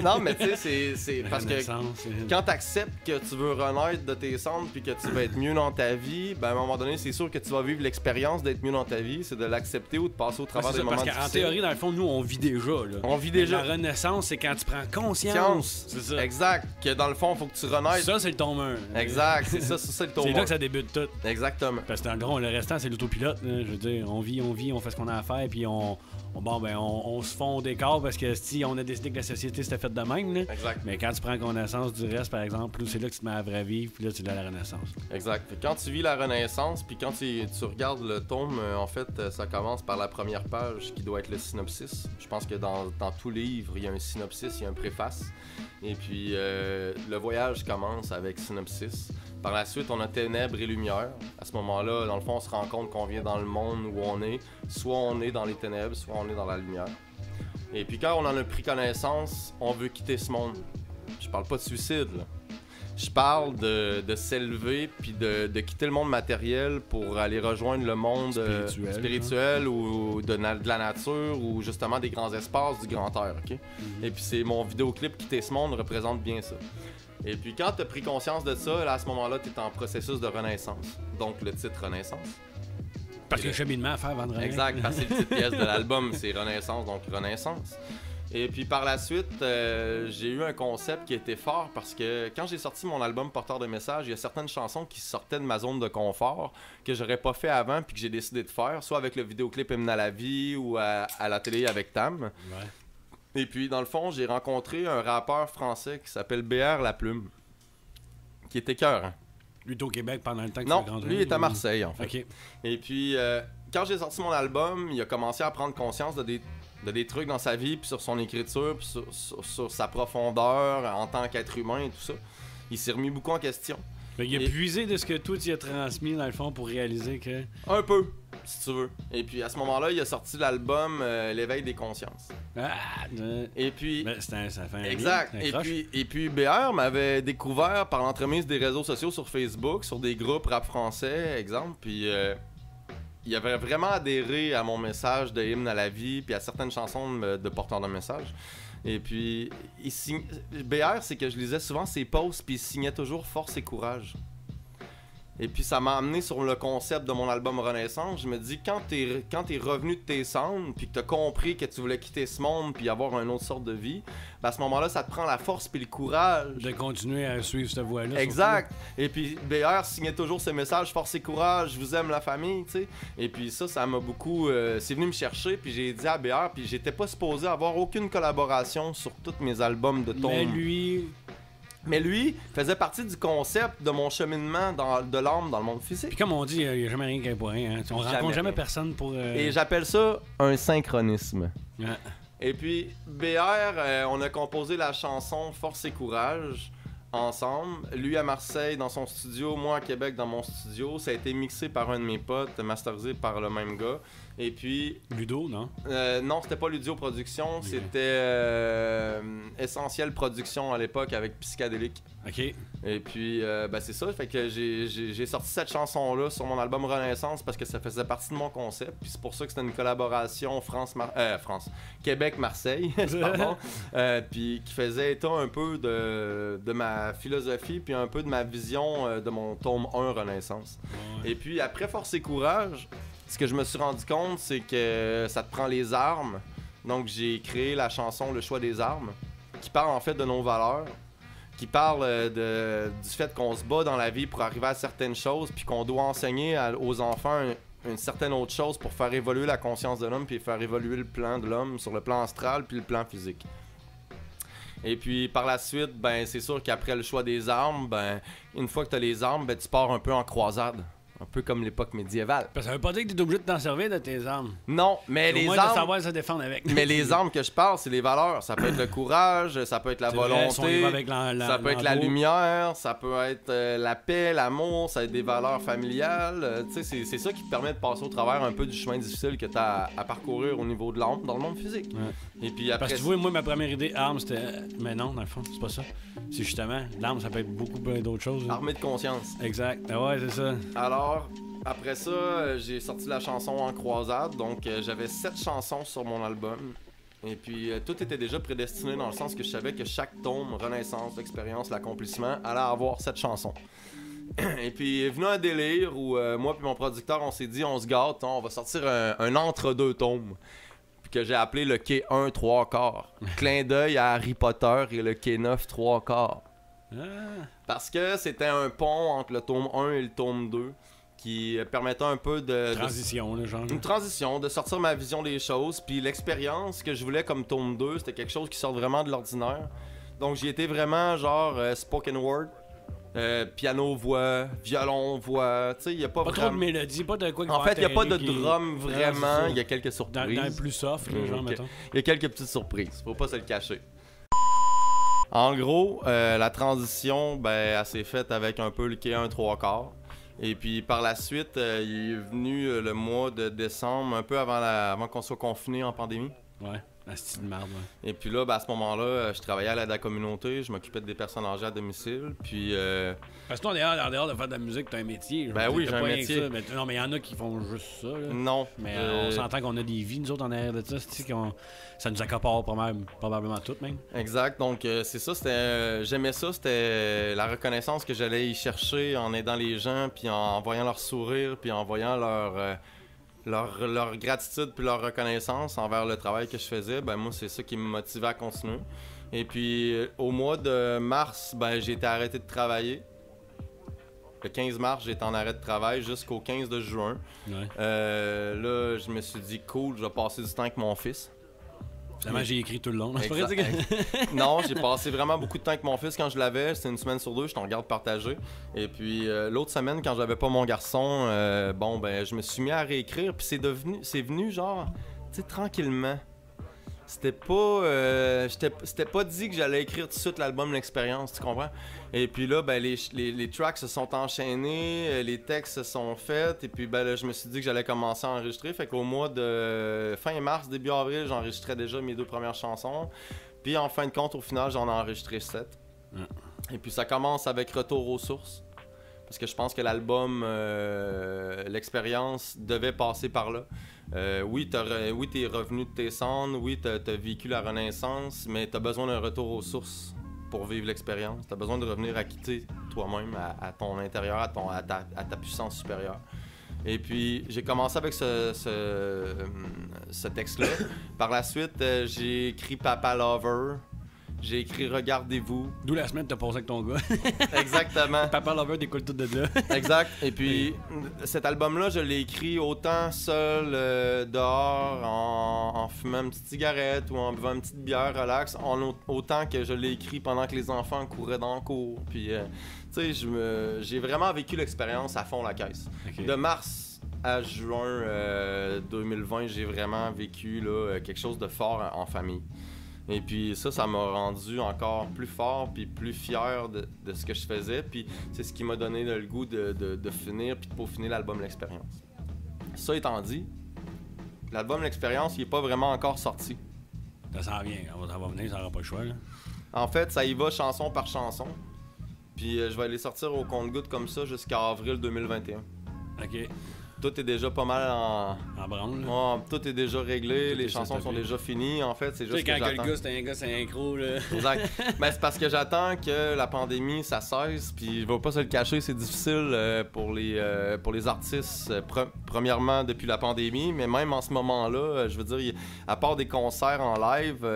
Non, mais tu sais, c'est parce que quand tu acceptes que tu veux renaître de tes cendres puis que tu vas être mieux dans ta vie, ben à un moment donné, c'est sûr que tu vas vivre l'expérience d'être mieux dans ta vie, c'est de l'accepter ou de passer au travers des moments difficiles. Parce qu'en théorie, dans le fond, nous, on vit déjà. Là. On vit déjà. La renaissance, c'est quand tu prends conscience. C'est ça. Exact. Que dans le fond, il faut que tu renaisses. Ça, c'est le tome 1. Exact. C'est ça le tome 1. C'est là que ça débute tout. Exactement. Parce que en gros, le restant, c'est l'autopilote. Là. Je veux dire, on vit, on fait ce qu'on a à faire, puis on se fond au décor parce que si on a décidé que la société s'était faite de même. Là. Exact. Mais quand tu prends connaissance du reste, par exemple, c'est là que tu te mets à vrai vivre, puis là, tu l'as la renaissance. Exact. Fait quand tu vis la renaissance, puis quand tu regardes le tome, en fait, ça commence par la première page qui doit être le synopsis. Je pense que dans tout livre, il y a un synopsis, il y a un préface. Et puis, le voyage commence avec synopsis. Par la suite, on a ténèbres et lumière. À ce moment-là, dans le fond, on se rend compte qu'on vient dans le monde où on est. Soit on est dans les ténèbres, soit on est dans la lumière. Et puis quand on en a pris connaissance, on veut quitter ce monde. Je parle pas de suicide, là. Je parle de s'élever puis de quitter le monde matériel pour aller rejoindre le monde spirituel ou de la nature ou justement des grands espaces, du grand air, ok? Et puis c'est mon vidéoclip Quitter ce monde représente bien ça. Et puis quand tu as pris conscience de ça, là, à ce moment-là, tu es en processus de renaissance. Donc le titre Renaissance. Parce que le cheminement à faire avant de revenir. Exact, parce que c'est une petite pièce de l'album, c'est Renaissance, donc Renaissance. Et puis par la suite, j'ai eu un concept qui était fort parce que quand j'ai sorti mon album Porteur de messages, il y a certaines chansons qui sortaient de ma zone de confort que j'aurais pas fait avant puis que j'ai décidé de faire, soit avec le vidéoclip Hymne à la vie ou à la télé avec Tam. Ouais. Et puis dans le fond, j'ai rencontré un rappeur français qui s'appelle BR La Plume, qui était écœurant. Lui est au Québec pendant le temps que Non, tu as grandi? lui est à Marseille en fait. OK. Et puis quand j'ai sorti mon album, il a commencé à prendre conscience de des trucs dans sa vie, puis sur son écriture, puis sur sa profondeur en tant qu'être humain et tout ça. Il s'est remis beaucoup en question. Mais il a puisé de ce que toi tu as transmis dans le fond pour réaliser que... Un peu, si tu veux. Et puis à ce moment-là, il a sorti l'album L'éveil des consciences. Et puis... Ben, ça fait un exact. lien, Et puis BR m'avait découvert par l'entremise des réseaux sociaux sur Facebook, sur des groupes rap français, exemple, puis... il avait vraiment adhéré à mon message de Hymne à la vie, puis à certaines chansons de porteurs de message. Et puis, BR, c'est que je lisais souvent ses posts, puis il signait toujours Force et courage. Et puis, ça m'a amené sur le concept de mon album Renaissance. Je me dis, quand t'es revenu de tes cendres, puis que t'as compris que tu voulais quitter ce monde, puis avoir une autre sorte de vie, ben à ce moment-là, ça te prend la force puis le courage. De continuer à suivre cette voie-là. Exact. Et puis, BR signait toujours ce message, Force et courage, je vous aime la famille, tu sais. Et puis ça m'a beaucoup... c'est venu me chercher, puis j'ai dit à BR, puis j'étais pas supposé avoir aucune collaboration sur tous mes albums de tombes. Mais lui faisait partie du concept de mon cheminement de l'âme dans le monde physique. Puis comme on dit, il n'y a jamais rien qui est pour rien. Hein. On rencontre jamais personne pour... Et j'appelle ça un synchronisme. Ouais. Et puis, BR, on a composé la chanson Force et courage ensemble. Lui à Marseille dans son studio, moi à Québec dans mon studio. Ça a été mixé par un de mes potes, masterisé par le même gars. Et puis... Ludo, non? Non, c'était pas Ludio Production, c'était Essentiel Production à l'époque avec Psychadélique. OK. Et puis, c'est ça, fait que j'ai sorti cette chanson-là sur mon album Renaissance parce que ça faisait partie de mon concept. Puis c'est pour ça que c'était une collaboration Québec-Marseille, pardon. Puis qui faisait état un peu de ma philosophie puis un peu de ma vision de mon tome 1 Renaissance. Ouais. Et puis après Force et courage... Ce que je me suis rendu compte, c'est que ça te prend les armes. Donc, j'ai créé la chanson Le choix des armes, qui parle en fait de nos valeurs, qui parle du fait qu'on se bat dans la vie pour arriver à certaines choses, puis qu'on doit enseigner aux enfants une certaine autre chose pour faire évoluer la conscience de l'homme, puis faire évoluer le plan de l'homme sur le plan astral, puis le plan physique. Et puis, par la suite, c'est sûr qu'après le choix des armes, une fois que tu as les armes, tu pars un peu en croisade. Un peu comme l'époque médiévale. Ça veut pas dire que t'es obligé de t'en servir de tes armes. Non, mais les armes... de savoir se défendre avec. Mais les armes que je parle, c'est les valeurs. Ça peut être le courage, ça peut être la volonté, ça peut être la lumière, ça peut être la paix, l'amour, ça peut être des valeurs familiales. C'est ça qui te permet de passer au travers un peu du chemin difficile que t'as à parcourir au niveau de l'âme dans le monde physique. Ouais. Et puis après... Parce que tu vois, moi, ma première idée, arme, c'était... Mais non, dans le fond, c'est pas ça. C'est justement, l'arme, ça peut être beaucoup d'autres choses. Armée de conscience. Exact. Ah ouais, c'est ça. Alors, après ça, j'ai sorti la chanson En croisade. Donc, j'avais 7 chansons sur mon album. Et puis, tout était déjà prédestiné dans le sens que je savais que chaque tome, Renaissance, l'expérience, l'accomplissement, allait avoir 7 chansons. Et puis, est venu un délire où moi et mon producteur, on s'est dit, on se gâte, on va sortir un entre-deux tomes. Que j'ai appelé le Quai 1 3/4. Clin d'œil à Harry Potter et le Quai 9 3/4. Parce que c'était un pont entre le tome 1 et le tome 2 qui permettait un peu de... Transition, le genre. Une transition, de sortir ma vision des choses. Puis l'expérience que je voulais comme tome 2, c'était quelque chose qui sort vraiment de l'ordinaire. Donc j'y étais vraiment genre spoken word. Piano, voix, violon, voix, tu sais, il n'y a pas vraiment... trop de mélodie, pas de quoi... En fait, il n'y a pas de drum vraiment, il y a quelques surprises. Dans le plus soft, genre, mettons. Il y a quelques petites surprises, faut pas se le cacher. En gros, la transition, elle s'est faite avec un peu le Quai 1 3/4. Et puis par la suite, il est venu le mois de décembre, un peu avant qu'on soit confiné en pandémie. Ouais. Un style de merde, ouais. Et puis là, à ce moment-là, je travaillais à l'aide à la communauté, je m'occupais des personnes âgées à domicile, puis... Parce que toi, en dehors de faire de la musique, t'as un métier. Oui, j'ai un métier. Non, mais il y en a qui font juste ça, là. Non. Mais on s'entend qu'on a des vies, nous autres, en arrière de ça, ça nous accapare probablement toutes, même. Exact, donc c'est ça, j'aimais ça, c'était la reconnaissance que j'allais y chercher en aidant les gens, puis en voyant leur sourire, puis en voyant leur gratitude puis leur reconnaissance envers le travail que je faisais, ben moi, c'est ça qui me motivait à continuer. Et puis, au mois de mars, ben j'ai été arrêté de travailler. Le 15 mars, j'étais en arrêt de travail jusqu'au 15 de juin. Ouais. Là, je me suis dit, cool, je vais passer du temps avec mon fils. Finalement, j'ai écrit tout le long. Non, j'ai passé vraiment beaucoup de temps avec mon fils quand je l'avais. C'était une semaine sur deux, j'étais en garde partagée. Et puis l'autre semaine, quand j'avais pas mon garçon, je me suis mis à réécrire. Puis c'est venu genre, tu sais, tranquillement. C'était pas dit que j'allais écrire tout de suite l'album L'Expérience, tu comprends? Et puis là, ben, les tracks se sont enchaînés, les textes se sont faits, et puis ben, là, je me suis dit que j'allais commencer à enregistrer. Fait qu'au mois de fin mars, début avril, j'enregistrais déjà mes 2 premières chansons. Puis en fin de compte, au final, j'en ai enregistré 7. Et puis ça commence avec Retour aux sources. Parce que je pense que l'album L'Expérience devait passer par là. Oui, t'es revenu de tes cendres, oui, t'as vécu la renaissance, mais t'as besoin d'un retour aux sources pour vivre l'expérience. T'as besoin de revenir à quitter toi-même, à ton intérieur, à ta puissance supérieure. Et puis, j'ai commencé avec ce texte-là. Par la suite, j'ai écrit Papa Lover. J'ai écrit Regardez-vous. D'où la semaine que t'as passé avec ton gars. Exactement. Papa Lover découle tout de là. Exact. Et puis, cet album-là, je l'ai écrit autant seul dehors, en fumant une petite cigarette ou en buvant une petite bière relax, autant que je l'ai écrit pendant que les enfants couraient dans le cours. Puis, tu sais, j'ai vraiment vécu l'expérience à fond la caisse. Okay. De mars à juin 2020, j'ai vraiment vécu là, quelque chose de fort en famille. Et puis ça m'a rendu encore plus fort puis plus fier de ce que je faisais. Puis c'est ce qui m'a donné le goût de finir puis de peaufiner l'album L'Expérience. Ça étant dit, l'album L'Expérience, il n'est pas vraiment encore sorti. Ça s'en vient, ça va venir, ça n'aura pas le choix. Là. En fait, ça y va chanson par chanson. Puis je vais les sortir au compte-gouttes comme ça jusqu'à avril 2021. OK. Tout est déjà pas mal en branle. Oh, tout est déjà réglé, les chansons sont déjà finies. En fait, c'est juste que j'attends. Quand le gars, c'est un gars synchro, là. Exact. Ben, c'est parce que j'attends que la pandémie, ça cesse. Puis je vais pas se le cacher, c'est difficile pour les artistes, premièrement depuis la pandémie, mais même en ce moment-là, je veux dire, à part des concerts en live,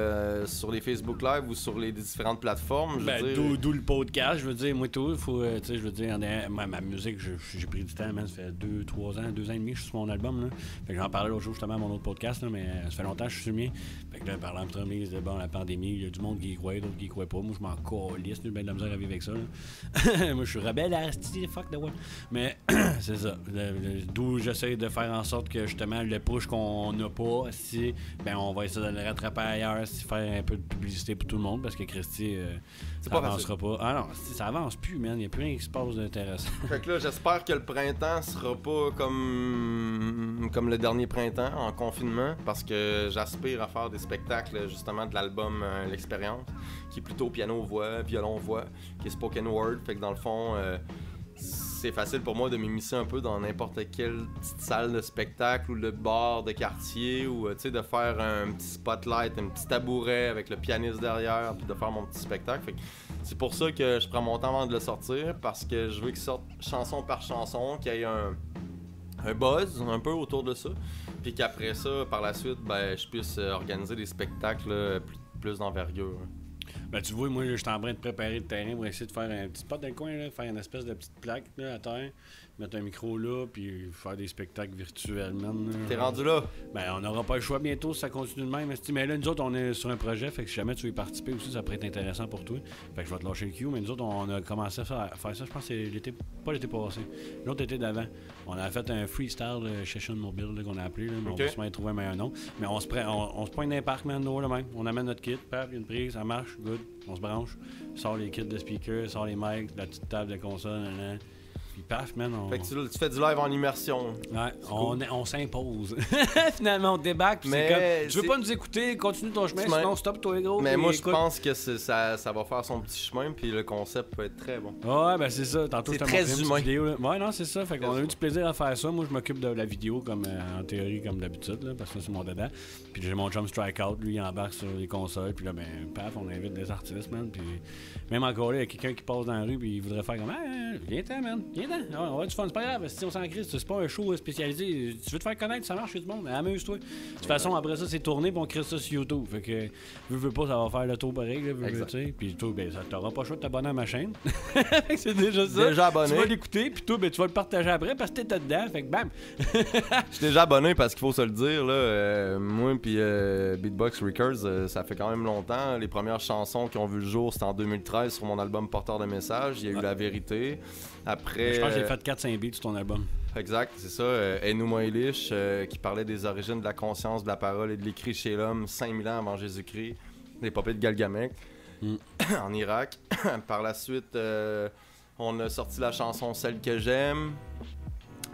sur les Facebook Live ou sur les différentes plateformes, d'où le podcast, je veux dire, moi tout, faut, tu sais, je veux dire, ma musique, j'ai pris du temps, man, ça fait 2-3 ans, 2 ans et demi que je suis sur mon album. Là. Fait que j'en parlais l'autre jour justement à mon autre podcast, là, mais ça fait longtemps que je suis sur le mien. Fait que là, par l'entremise de la pandémie, il y a du monde qui y croit, d'autres qui y croient pas. Moi, je m'en calisse, j'ai bien de la misère à vivre avec ça. Moi, je suis rebelle à fuck the world. Mais c'est ça. D'où j'essaie de faire en sorte que justement le push qu'on n'a pas, si ben on va essayer de le rattraper ailleurs, si faire un peu de publicité pour tout le monde, parce que Christy, ça avancera pas. Ah non, ça avance plus, man. Il n'y a plus rien qui se passe d'intéressant. Fait que là, j'espère que le printemps sera pas comme le dernier printemps en confinement, parce que j'aspire à faire des spectacles justement de l'album L'Expérience, qui est plutôt piano-voix, violon-voix, qui est spoken word. Fait que dans le fond, c'est facile pour moi de m'immiscer un peu dans n'importe quelle petite salle de spectacle ou le bar de quartier, ou tu sais, de faire un petit spotlight, un petit tabouret avec le pianiste derrière, puis de faire mon petit spectacle. Fait que c'est pour ça que je prends mon temps avant de le sortir, parce que je veux qu'il sorte chanson par chanson, qu'il y ait un buzz un peu autour de ça, puis qu'après ça, par la suite, ben, je puisse organiser des spectacles plus d'envergure. Ben tu vois, moi je suis en train de préparer le terrain pour essayer de faire un petit spot dans le coin, là, faire une espèce de petite plaque là, à terre, mettre un micro là, puis faire des spectacles virtuellement. T'es rendu là? Ben on n'aura pas le choix bientôt si ça continue de même. Mais là, nous autres, on est sur un projet, fait que si jamais tu veux y participer aussi, ça pourrait être intéressant pour toi. Fait que je vais te lâcher le cue, mais nous autres, on a commencé à faire ça, je pense que c'est pas l'été passé, l'autre été d'avant. On a fait un freestyle session mobile là, qu'on a appelé, là, mais okay. On va sûrement trouver un meilleur nom. Mais on se pointe dans les parcs, man, là même. On amène notre kit, paf, une prise, ça marche, good. On se branche, sort les kits de speakers, sort les mics, la petite table de console, puis paf, man. Fait que tu fais du live en immersion. Ouais, on s'impose. Finalement, on débarque, puis c'est comme, tu veux pas nous écouter, continue ton chemin, sinon stop toi gros. Mais moi, je pense que ça va faire son petit chemin, puis le concept peut être très bon. Ouais, ben c'est ça. Tantôt, c'est très humain. Vidéo, là. Ouais, non, c'est ça. Fait qu'on a eu du plaisir à faire ça. Moi, je m'occupe de la vidéo, comme en théorie, comme d'habitude, là, parce que c'est mon dada. Puis j'ai mon chum Strikeout, lui, il embarque sur les consoles, puis là, ben, paf, on invite des artistes, man. Puis même encore là, il y a quelqu'un qui passe dans la rue, puis il voudrait faire comme, viens-t'en, man. Viens dedans. On va avoir du fun, c'est pas grave. Si on s'en crise, c'est pas un show spécialisé. Tu veux te faire connaître, ça marche chez du monde. Amuse-toi. De toute façon, après ça, c'est tourné, puis on crée ça sur YouTube. Fait que, veux pas, ça va faire le tour pareil. Puis toi, ben, t'auras pas le choix de t'abonner à ma chaîne. C'est déjà ça. Déjà abonné. Tu vas l'écouter, puis toi, ben, tu vas le partager après parce que t'es dedans. Fait que bam. Je suis déjà abonné parce qu'il faut se le dire, là, moi puis Beatbox Records, ça fait quand même longtemps. Les premières chansons qui ont vu le jour, c'était en 2013 sur mon album Porteur de messages. Il y a eu La Vérité. Après, je pense que j'ai fait 4-5 beats sur ton album. Exact, c'est ça. Enuma Elish, qui parlait des origines de la conscience, de la parole et de l'écrit chez l'homme 5000 ans avant Jésus-Christ. L'épopée de Galgamec en Irak. Par la suite, on a sorti la chanson Celle que j'aime.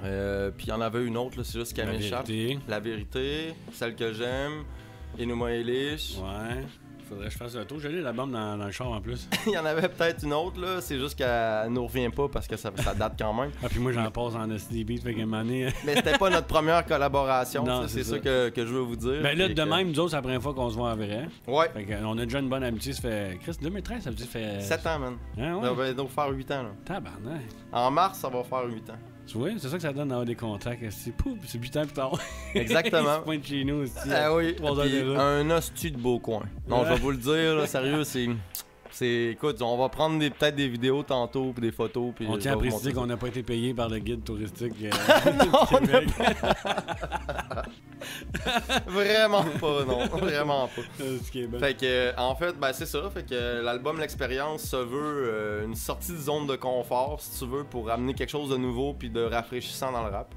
Puis il y en avait une autre, là, c'est juste qu'elle m'échappe. La Vérité, Celle que j'aime, Enuma Elish. Ouais. Faudrait que je fasse le tour. J'ai lu l'album dans le char en plus. Il y en avait peut-être une autre, là. C'est juste qu'elle nous revient pas parce que ça date quand même. Ah, puis moi, j'en passe en SD Beat, fait qu'à un moment donné... Mais c'était pas notre première collaboration, non, c'est ça que je veux vous dire. Ben là, de même, nous autres, c'est la première fois qu'on se voit en vrai. Ouais. Fait qu'on a déjà une bonne amitié. Ça fait... Chris, 2013, ça veut dire ça fait... 7 ans, man. Ah, ouais. Ça va donc faire 8 ans, là. Tabarnak. En mars, ça va faire 8 ans. Tu vois, c'est ça que ça donne d'avoir des contacts. C'est 8 ans plus tard. Exactement. Ils se pointent chez nous aussi. Ah oui, puis un hostie de beau coin. Non, je vais vous le dire, là, sérieux, écoute, on va prendre peut-être des vidéos tantôt, puis des photos. Puis on tient à préciser qu'on n'a pas été payé par le guide touristique. Non, vraiment pas, non. Vraiment pas. Fait que, en fait, ben, c'est ça. Fait que l'album L'Expérience se veut une sortie de zone de confort, si tu veux, pour amener quelque chose de nouveau puis de rafraîchissant dans le rap.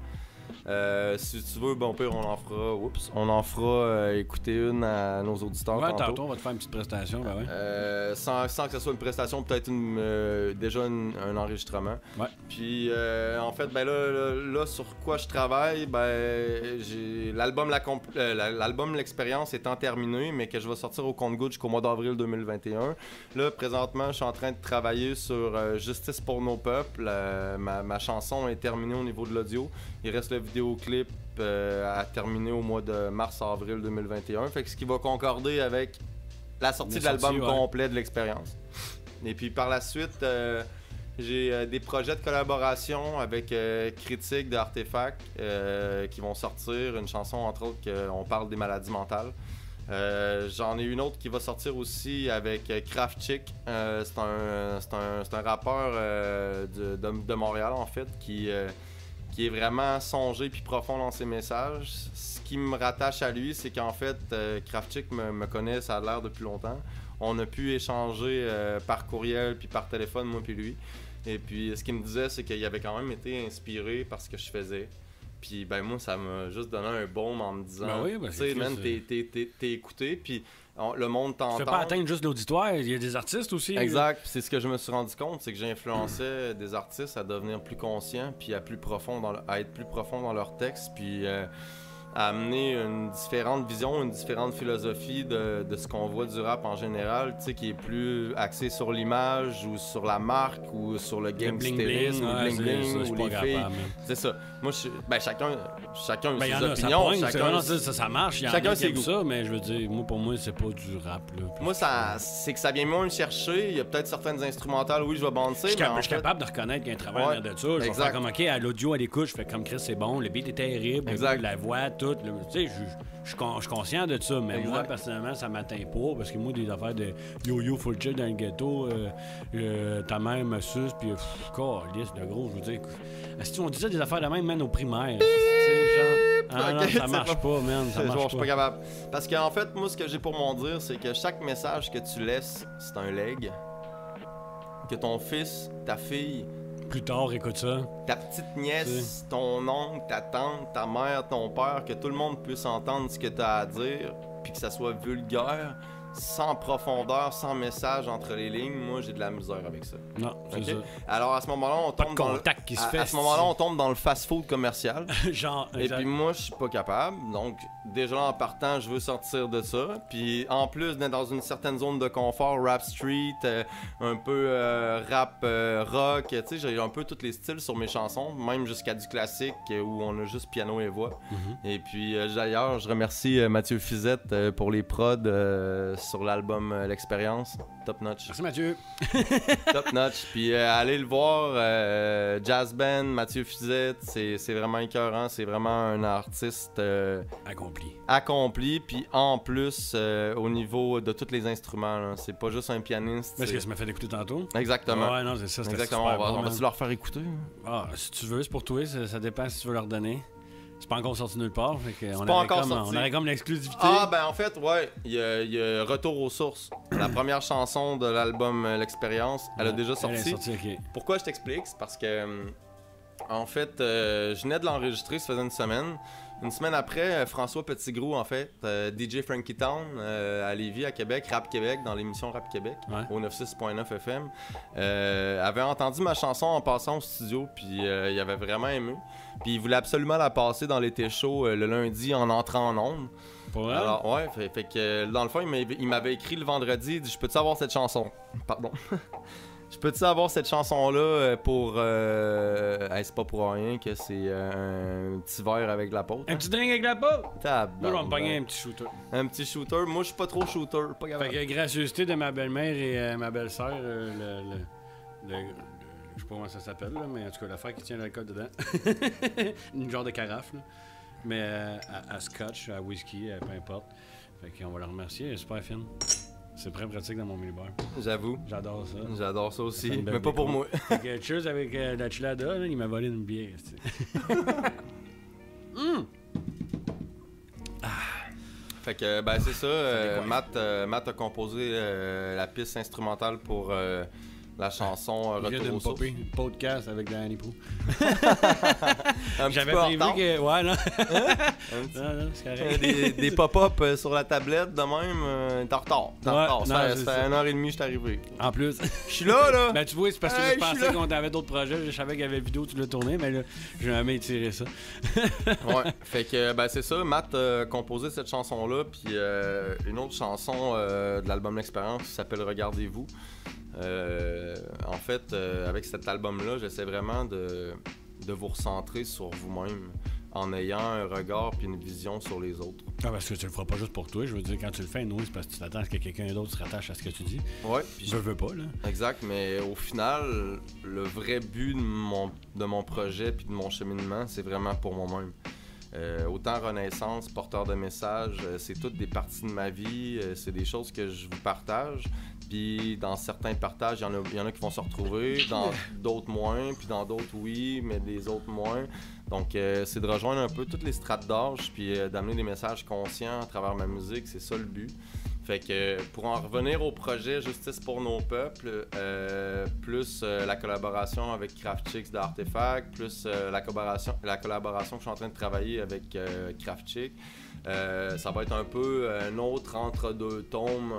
Si tu veux, bon pire, on en fera écouter une à nos auditeurs. Ouais, tantôt, on va te faire une petite prestation. Ben ouais. Sans que ce soit une prestation, peut-être déjà un enregistrement. Ouais. Puis en fait, ben là, sur quoi je travaille, ben j'ai l'album L'Expérience étant terminé, mais que je vais sortir au compte-gouttes jusqu'au mois d'avril 2021. Là, présentement, je suis en train de travailler sur Justice pour nos peuples. Ma chanson est terminée au niveau de l'audio. Il reste le vidéoclip à terminer au mois de mars-avril 2021. Fait que ce qui va concorder avec la sortie de l'album complet de L'Expérience. Et puis par la suite, j'ai des projets de collaboration avec Critique de Artefact qui vont sortir. Une chanson, entre autres, on parle des maladies mentales. J'en ai une autre qui va sortir aussi avec Kraftchick. C'est un rappeur de Montréal, en fait, qui est vraiment songé puis profond dans ses messages. Ce qui me rattache à lui, c'est qu'en fait, Kraftchick me connaît, ça a l'air depuis longtemps. On a pu échanger par courriel puis par téléphone, moi puis lui. Et puis, ce qu'il me disait, c'est qu'il avait quand même été inspiré par ce que je faisais. Puis, ben moi, ça m'a juste donné un baume en me disant, tu sais, man, t'es écouté, puis le monde t'entend. Tu fais pas atteindre juste l'auditoire, il y a des artistes aussi. Exact, c'est ce que je me suis rendu compte, c'est que j'influençais des artistes à devenir plus conscients, puis à être plus profond dans leur texte, puis à amener une différente vision, une différente philosophie de ce qu'on voit du rap en général, tu sais, qui est plus axé sur l'image ou sur la marque ou sur le gangstérisme, le bling-bling ou les filles. C'est ça. Moi, chacun a ses opinions. Ça marche, il y en a qui aiment ça, mais je veux dire, pour moi, c'est pas du rap. Là, moi, c'est que ça vient moins me chercher. Il y a peut-être certaines instrumentales, oui, je vais bancer. Je suis capable de reconnaître qu'il y a un travail de ça. Je vais faire comme, OK, à l'audio, à l'écoute, je fais comme Chris, c'est bon, le beat est terrible, la voix, tout. Tu sais, je suis conscient de ça, mais moi, personnellement, ça m'atteint pas, parce que moi, des affaires de yo-yo full chill dans le ghetto, ta mère me suce, puis liste de gros, je veux dire. Si on disait des affaires de même, man, au primaire. Non, ça marche pas, man. Je suis pas capable. Parce qu'en fait, moi, ce que j'ai pour m'en dire, c'est que chaque message que tu laisses, c'est un leg. Que ton fils, ta fille, plus tard, écoute ça. Ta petite nièce, ton oncle, ta tante, ta mère, ton père, que tout le monde puisse entendre ce que tu as à dire, puis que ça soit vulgaire, sans profondeur, sans message entre les lignes. Moi, j'ai de la misère avec ça. Non, c'est ça. Alors à ce moment-là, on tombe à ce moment-là, on tombe dans le fast-food commercial. Genre. Et puis moi, je suis pas capable. Donc déjà en partant, je veux sortir de ça. Puis en plus d'être dans une certaine zone de confort, rap street, un peu rap rock. Tu sais, j'ai un peu tous les styles sur mes chansons, même jusqu'à du classique où on a juste piano et voix. Et puis d'ailleurs, je remercie Mathieu Fizette pour les prods sur l'album L'Expérience. Top notch. Merci Mathieu. Top notch. Puis allez le voir, Jazz Band, Mathieu Fuzette, c'est vraiment écœurant. C'est vraiment un artiste accompli. Puis en plus, au niveau de tous les instruments, là, c'est pas juste un pianiste. Parce que tu m'as fait écouter tantôt. Exactement. Ouais, non, c'est ça. Exactement. On va-tu leur faire écouter? Ah, si tu veux, c'est pour toi. Ça dépend si tu veux leur donner. C'est pas encore sorti nulle part. On aurait comme l'exclusivité. Ah, ben en fait, ouais. Il y a Retour aux sources. La première chanson de l'album L'Expérience. Elle a déjà sorti. Elle est sortie, ok. Pourquoi je t'explique? C'est parce que, en fait, je venais de l'enregistrer, ça faisait une semaine. Une semaine après, François Petitgrou, en fait, DJ Frankie Town à Lévis, à Québec, Rap Québec, dans l'émission Rap Québec, au 96.9 FM, avait entendu ma chanson en passant au studio, puis il avait vraiment aimé. Puis il voulait absolument la passer dans l'été chaud le lundi en entrant en ondes. Pour elle? Alors, ouais, fait que dans le fond, il m'avait écrit le vendredi, il dit « Je peux-tu avoir cette chanson? » Pardon. Je peux-tu avoir cette chanson-là pour... c'est pas pour rien que c'est un petit verre avec de la peau. Un petit drink avec de la peau? Moi, je vais me pogner un petit shooter. Un petit shooter? Moi, je suis pas trop shooter. Pas fait que gracieuseté de ma belle-mère et ma belle-sœur, je sais pas comment ça s'appelle, là, mais en tout cas, l'affaire qui tient l'alcool dedans. Une genre de carafe, là. Mais à scotch, à whisky, peu importe. Fait qu'on va la remercier, elle est super fine. C'est très pratique dans mon minibar. J'avoue. J'adore ça. J'adore ça aussi, mais pas pour moi. Fait que cheers avec la chilada, là, il m'a volé une bière. Fait que, ben c'est ça, Matt a composé la piste instrumentale pour la chanson Retour aux sources. Podcast avec Danny Pou. J'avais prévu que... Ouais, non. Non, c'est correct. Des pop-up sur la tablette de même, t'es en retard. C'était 1h30 je suis arrivé. En plus. Je suis là! Ben tu vois, c'est parce que je pensais qu'on avait d'autres projets. Je savais qu'il y avait vidéo, tu l'as tourné, mais là, j'ai jamais étiré ça. Ouais, fait que, ben c'est ça. Matt a composé cette chanson-là, puis une autre chanson de l'album L'Expérience qui s'appelle Regardez-vous. En fait, avec cet album-là, j'essaie vraiment de vous recentrer sur vous-même en ayant un regard puis une vision sur les autres. Ah, parce que tu le feras pas juste pour toi. Je veux dire, quand tu le fais, nous, c'est parce que tu t'attends à ce que quelqu'un d'autre se rattache à ce que tu dis. Ouais. Puis je veux pas, là. Exact, mais au final, le vrai but de mon projet puis de mon cheminement, c'est vraiment pour moi-même. Autant Renaissance, porteur de messages, c'est toutes des parties de ma vie, c'est des choses que je vous partage. Puis dans certains partages, il y en a qui vont se retrouver, dans d'autres moins, puis dans d'autres oui, mais des autres moins. Donc c'est de rejoindre un peu toutes les strates d'âge, puis d'amener des messages conscients à travers ma musique, c'est ça le but. Fait que pour en revenir au projet Justice pour nos peuples, plus la collaboration avec Craft Chicks d'Artefact, plus la collaboration que je suis en train de travailler avec Craft Chick, ça va être un peu un autre entre-deux tomes,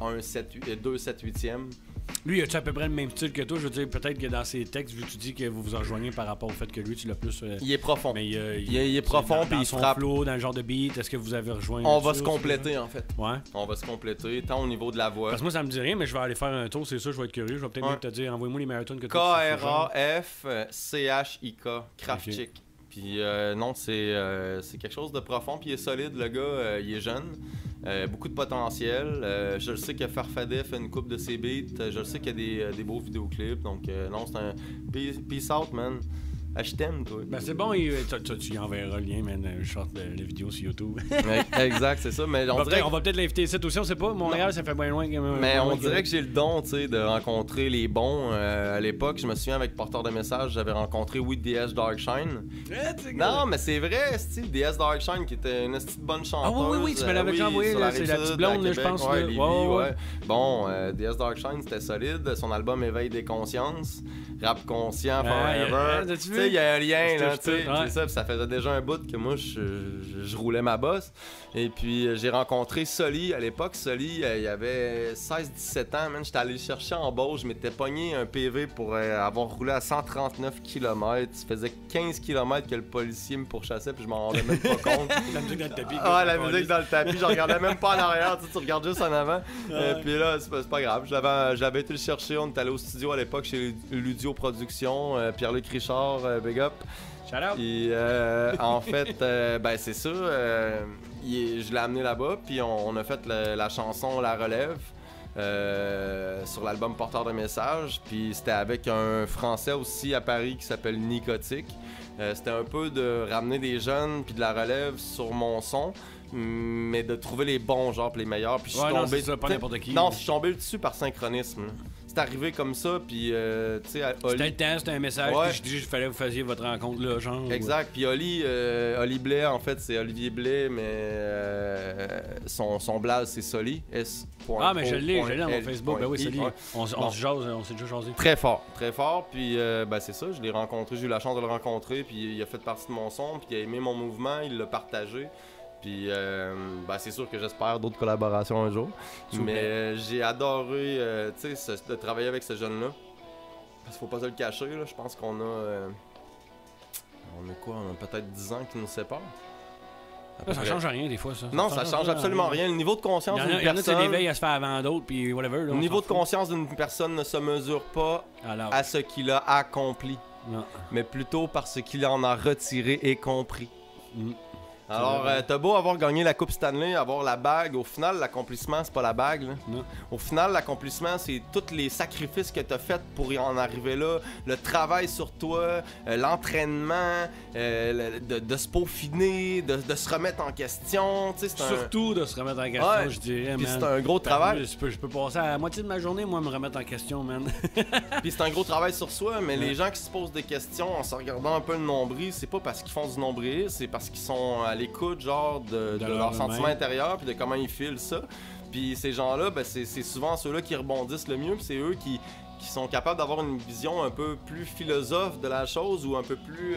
2/7/8e. Lui, as-tu à peu près le même style que toi? Je veux dire, peut-être que dans ses textes, vu que tu dis que vous vous rejoignez par rapport au fait que lui, tu l'as plus... il est profond. Mais il est profond, puis il frappe. Flow, dans le genre de beat, est-ce que vous avez rejoint... On va se compléter, en fait. Ouais. On va se compléter, tant au niveau de la voix. Parce que moi, ça me dit rien, mais je vais aller faire un tour, c'est sûr, je vais être curieux. Je vais peut-être même te dire, envoie-moi les marathons que tu K-R-A-F-C-H-I-K, Craft Chick. Puis non, c'est quelque chose de profond, puis il est solide, le gars, il est jeune. Beaucoup de potentiel. Je le sais que Farfadet fait une coupe de ses beats. Je le sais qu'il y a des beaux vidéoclips. Donc, non, c'est un peace out, man. Je t'aime, toi. Ben, c'est bon, tu y enverras le lien, man. Je sorte la vidéo sur YouTube. Exact, c'est ça. Mais on va peut-être l'inviter ici aussi, on sait pas. Montréal, ça fait bien loin. Mais on dirait que j'ai le don, tu sais, de rencontrer les bons. À l'époque, je me souviens, avec Porteur de messages, j'avais rencontré DS Darkshine. Non, mais c'est vrai, DS Darkshine, qui était une petite bonne chanteuse. Ah oui, tu me l'avais déjà envoyé, c'est la petite blonde, je pense. Ouais, Lévis, ouais. Bon, DS Darkshine, c'était solide. Son album Éveil des consciences. Rap conscient, forever. Tu sais, il y a un lien, là, tu sais. C'est ça, puis ça faisait déjà un bout que moi, je roulais ma bosse. Et puis, j'ai rencontré Soli à l'époque. Soli, il avait 16-17 ans, man. J'étais allé le chercher en Beauce. Je m'étais pogné un PV pour avoir roulé à 139 km. Ça faisait 15 km que le policier me pourchassait, puis je m'en rendais même pas compte. La musique dans le tapis. Ah, la musique dans le tapis. Je regardais même pas en arrière, tu regardes juste en avant. Puis là, c'est pas grave. J'avais été le chercher. On était allé au studio à l'époque chez Ludio Productions, Pierre-Luc Richard, big up. Shout out. Puis en fait, ben c'est ça. je l'ai amené là-bas, puis on a fait la chanson La Relève sur l'album Porteur de Messages. Puis c'était avec un Français aussi à Paris qui s'appelle Nicotique. C'était un peu de ramener des jeunes puis de la relève sur mon son, mais de trouver les bons genres pis les meilleurs. Puis je suis tombé... c'est ça, pas n'importe qui. Non, je suis tombé dessus par synchronisme. Là. C'est arrivé comme ça, puis tu sais, C'était le temps, c'était un message, puis je dis qu'il fallait que vous fassiez votre rencontre là, genre. Exact, puis Oli Blais, en fait, c'est Olivier Blais, mais son blaze, c'est Soli, S. Ah, mais je l'ai dans mon Facebook, ben oui, Soli. On se jase, on s'est déjà jasé. Très fort, puis ben c'est ça, je l'ai rencontré, j'ai eu la chance de le rencontrer, puis il a fait partie de mon son, puis il a aimé mon mouvement, il l'a partagé. Puis, ben c'est sûr que j'espère d'autres collaborations un jour. Mais j'ai adoré, tu sais, de travailler avec ce jeune-là. Parce qu'il faut pas se le cacher, là. Je pense qu'on a... on a quoi? On a peut-être 10 ans qui nous séparent. Ça change rien, des fois, ça. Non, ça change absolument rien. Le niveau de conscience d'une personne... Il y en a qui l'éveillent à se faire avant d'autres, puis whatever. Là, le niveau de conscience d'une personne ne se mesure pas à ce qu'il a accompli. Non. Mais plutôt par ce qu'il en a retiré et compris. Alors, t'as beau avoir gagné la Coupe Stanley, avoir la bague, au final, l'accomplissement, c'est pas la bague. Là. Non. Au final, l'accomplissement, c'est tous les sacrifices que t'as fait pour y en arriver là, le travail sur toi, l'entraînement, de se peaufiner, de se remettre en question. Surtout de se remettre en question, je dirais. Puis c'est un gros travail. Je peux passer à la moitié de ma journée, moi, me remettre en question, man. Puis c'est un gros travail sur soi, mais les gens qui se posent des questions en se regardant un peu le nombril, c'est pas parce qu'ils font du nombril, c'est parce qu'ils sont à l'écoute genre de leur sentiment intérieur puis de comment ils filent ça. Puis ces gens-là, ben, c'est souvent ceux-là qui rebondissent le mieux, puis c'est eux qui sont capables d'avoir une vision un peu plus philosophe de la chose ou un peu plus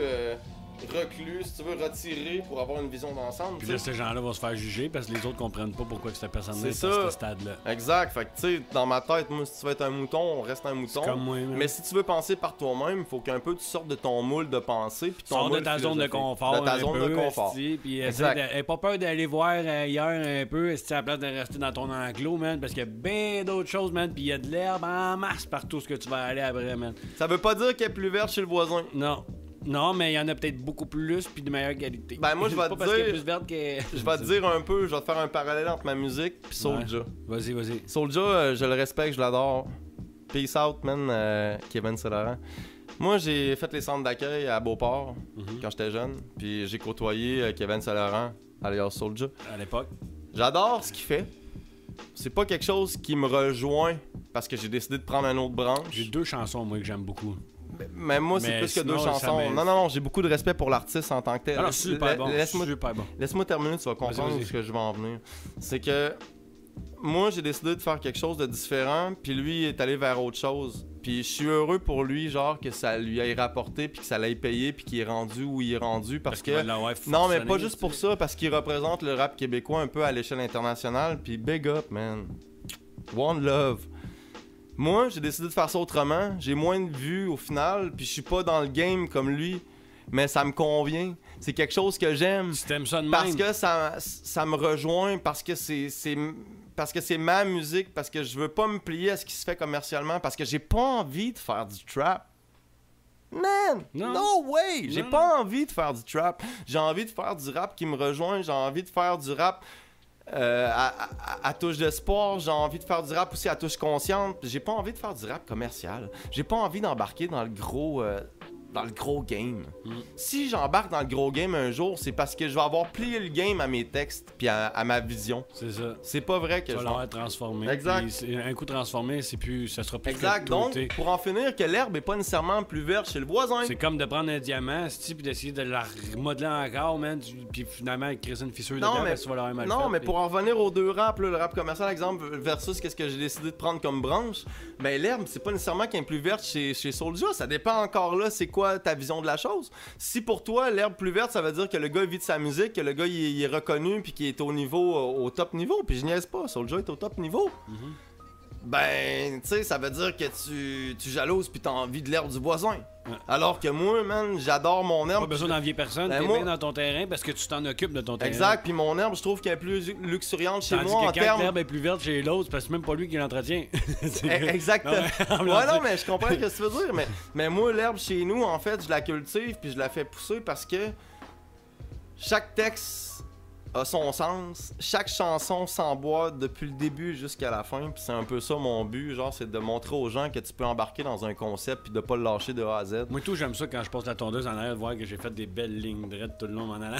reclus, si tu veux, retiré pour avoir une vision d'ensemble. Puis là, ces gens-là vont se faire juger parce que les autres comprennent pas pourquoi cette personne-là est à à ce stade-là. Exact. Fait que, tu sais, dans ma tête, moi, si tu veux être un mouton, on reste un mouton. Comme moi, mais si tu veux penser par toi-même, il faut qu'un peu tu sortes de ton moule de pensée. Puis sors de ta zone de confort. De ta zone de confort. Puis n'aie pas peur d'aller voir ailleurs un peu, à la place de rester dans ton enclos, man, parce qu'il y a bien d'autres choses, man. Puis il y a de l'herbe en masse partout ce que tu vas aller après, man. Ça veut pas dire qu'elle est plus verte chez le voisin. Non. Non, mais il y en a peut-être beaucoup plus puis de meilleure qualité. Ben moi je vais te dire, plus verte que... je vais te dire un peu, je vais te faire un parallèle entre ma musique puis Soulja. Vas-y. Soulja, je le respecte, je l'adore. Peace out, man, Kevin Saint-Laurent. Moi, j'ai fait les centres d'accueil à Beauport quand j'étais jeune, puis j'ai côtoyé Kevin Saint-Laurent, alias Soulja. À l'époque. J'adore ce qu'il fait. C'est pas quelque chose qui me rejoint parce que j'ai décidé de prendre une autre branche. J'ai 2 chansons, moi, que j'aime beaucoup. Mais moi, c'est plus que 2 chansons. Non, j'ai beaucoup de respect pour l'artiste en tant que tel. Alors, super bon. Laisse-moi terminer, tu vas comprendre où je vais en venir. C'est que moi, j'ai décidé de faire quelque chose de différent, puis lui est allé vers autre chose. Puis je suis heureux pour lui, genre, que ça lui ait rapporté, puis que ça l'ait payé, puis qu'il est rendu où il est rendu. Parce que... Non, mais pas juste pour ça, parce qu'il représente le rap québécois un peu à l'échelle internationale, puis big up, man. One love. Moi, j'ai décidé de faire ça autrement. J'ai moins de vues au final, puis je suis pas dans le game comme lui, mais ça me convient. C'est quelque chose que j'aime. Tu t'aimes ça de parce même. Que ça me rejoint, parce que c'est ma musique, parce que je veux pas me plier à ce qui se fait commercialement, parce que j'ai pas envie de faire du trap. Man, no way! J'ai pas envie de faire du trap. J'ai envie de faire du rap qui me rejoint. J'ai envie de faire du rap à touche d'espoir, j'ai envie de faire du rap aussi à touche consciente. J'ai pas envie de faire du rap commercial. J'ai pas envie d'embarquer dans le gros game. Si j'embarque dans le gros game un jour, c'est parce que je vais avoir plié le game à mes textes puis à ma vision. C'est ça. C'est pas vrai que je vais l'avoir transformé. Exact. Un coup transformé, ça sera plus exact. Donc, pour en finir, que l'herbe est pas nécessairement plus verte chez le voisin. C'est comme de prendre un diamant, puis d'essayer de la remodeler encore, man, puis finalement créer une fissure dedans, parce que tu vas l'avoir mal fait. Non, mais pour en revenir aux 2 raps, là, le rap commercial, exemple, versus qu'est-ce que j'ai décidé de prendre comme branche, ben l'herbe, c'est pas nécessairement qu'elle est plus verte chez Soulja. Ça dépend encore là, c'est quoi ta vision de la chose. Si pour toi, l'herbe plus verte, ça veut dire que le gars vit de sa musique, que le gars il est reconnu puis qu'il est au top niveau, puis je niaise pas, Soulja est au top niveau. Ben, tu sais, ça veut dire que tu jalouses puis t'as envie de l'herbe du voisin. Alors que moi, man, j'adore mon herbe. Pas besoin d'envier personne, t'es bien dans ton terrain parce que tu t'en occupes de ton terrain. Exact, puis mon herbe, je trouve qu'elle est plus luxuriante chez moi en termes... quand l'herbe est plus verte chez l'autre, c'est parce que c'est même pas lui qui l'entretient. Exactement. Non, mais je comprends ce que tu veux dire, mais moi, l'herbe chez nous, en fait, je la cultive puis je la fais pousser parce que chaque texte a son sens. Chaque chanson s'emboîte depuis le début jusqu'à la fin. Puis c'est un peu ça mon but, genre, c'est de montrer aux gens que tu peux embarquer dans un concept puis de pas le lâcher de A à Z. Moi tout, j'aime ça quand je passe la tondeuse en arrière de voir que j'ai fait des belles lignes drettes tout le long en allant.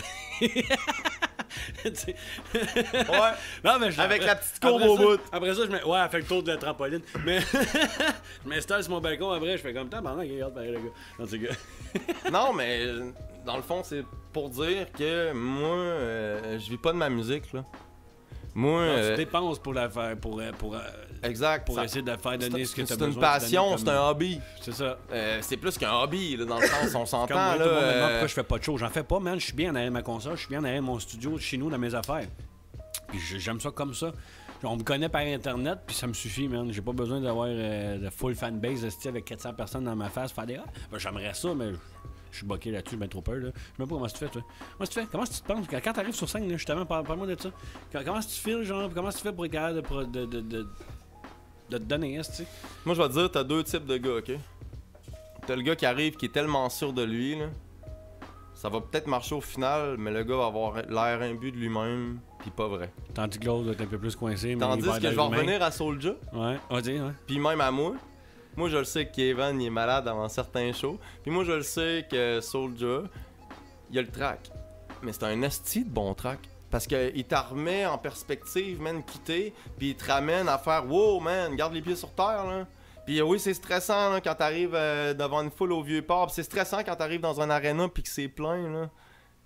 Ouais. Non, mais Avec la petite courbe au bout. Après ça, je mets. Ouais, elle fait le tour de la trampoline. Mais je m'installe sur mon balcon après, je fais comme temps pendant qu'il regarde pareil, le gars. Non, c'est gars. Non, mais dans le fond, c'est pour dire que moi, je vis pas de ma musique, là. Moi. Non, tu dépenses pour la faire, Exact. pour essayer de faire donner ce que tu as besoin. C'est une passion, c'est un hobby. C'est ça. C'est plus qu'un hobby, là, dans le sens, on s'entend. Comme moi, là, tout le monde me demande pourquoi je fais pas de show. J'en fais pas, man. Je suis bien en arrière de ma console, je suis bien en arrière de mon studio, chez nous, dans mes affaires. Puis j'aime ça comme ça. On me connaît par internet, puis ça me suffit, man. J'ai pas besoin d'avoir de full fanbase avec 400 personnes dans ma face, faire des ben, j'aimerais ça, mais je suis boqué là-dessus, j'ai bien trop peur, là. Je sais même pas comment tu fais, toi. Comment tu fais? Comment tu te penses? Quand t'arrives sur scène, là, justement, parle-moi de ça. Comment tu files, genre, comment tu fais pour être capable de te donner, tu sais? Moi, je vais te dire, t'as deux types de gars, ok? T'as le gars qui arrive, qui est tellement sûr de lui, là. Ça va peut-être marcher au final, mais le gars va avoir l'air imbu de lui-même, pis pas vrai. Tandis que l'autre va être un peu plus coincé, mais Tandis que je vais revenir à Soulja. Ouais, vas-y, ouais. Puis même à moi. Moi, je le sais que Kevin, il est malade avant certains shows. Puis moi, je le sais que Soulja, il a le track. Mais c'est un esti de bon track. Parce qu'il t'a remet en perspective, man, quitter. Puis il te ramène à faire « Wow, man, garde les pieds sur terre, là. » Puis oui, c'est stressant là, quand t'arrives devant une foule au Vieux-Port. Puis c'est stressant quand t'arrives dans un aréna puis que c'est plein, là.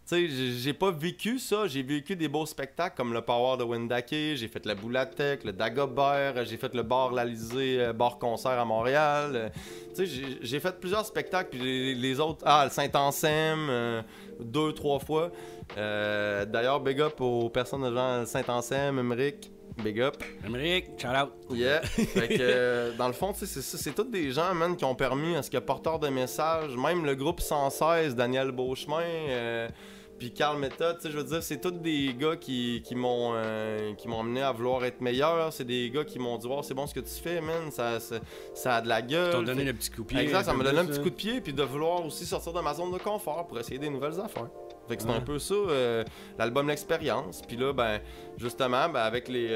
Tu sais, j'ai pas vécu ça. J'ai vécu des beaux spectacles comme le Power de Wendake, j'ai fait la Boulatec, le Dagobert, j'ai fait le bar l'Alizé, bar concert à Montréal. Tu sais, j'ai fait plusieurs spectacles, puis les autres, le Saint-Anselme, 2-3 fois. D'ailleurs, big up aux personnes de genre Saint-Anselme, Emeric. Big up. Emeric, shout out. Yeah. Fait que, dans le fond, c'est tous des gens, man, qui ont permis à ce que porteurs de messages, même le groupe 116, Daniel Beauchemin, puis Carl Method, tu sais, je veux dire, c'est tous des gars qui m'ont amené à vouloir être meilleur. C'est des gars qui m'ont dit, wow, c'est bon ce que tu fais, man, ça a de la gueule. Ils t'ont donné le petit coup de pied. Exact, ça m'a donné un petit coup de pied, puis de vouloir aussi sortir de ma zone de confort pour essayer des nouvelles affaires. Fait que c'est un peu ça, l'album L'Expérience. Puis là, ben, justement, ben, avec les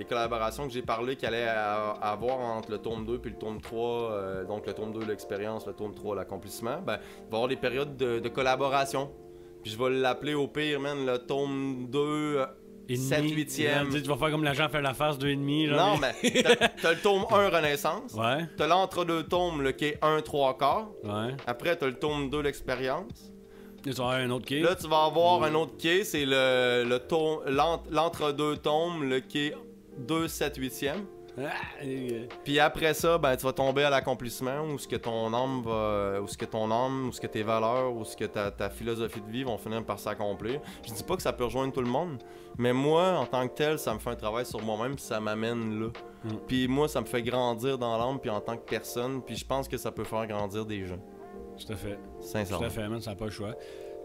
collaborations que j'ai parlé qu'il allait avoir entre le tome 2 puis le tome 3, donc le tome 2, L'Expérience, le tome 3, L'Accomplissement, ben, il va y avoir des périodes de collaboration. Puis je vais l'appeler au pire, man, le tome 2, 7/8e. Tu vas faire comme l'agent fait la face 2,5. Non, mais t'as le tome 1, Renaissance. Ouais. T'as l'entre-deux tomes, le qui est 1 3/4. Ouais. Après, t'as le tome 2, L'Expérience. Tu vas avoir un autre quai. Là, tu vas avoir un autre quai, c'est l'entre-deux tomes, le quai 2, 7, 8e. Puis après ça, ben, tu vas tomber à l'accomplissement où ce que ton âme va, où ce que tes valeurs, où ce que ta philosophie de vie vont finir par s'accomplir. Je dis pas que ça peut rejoindre tout le monde, mais moi, en tant que tel, ça me fait un travail sur moi-même puis ça m'amène là. Puis moi, ça me fait grandir dans l'âme puis en tant que personne, puis je pense que ça peut faire grandir des gens. Tout à fait. Sincèrement. Tout à fait, man, ça n'a pas le choix.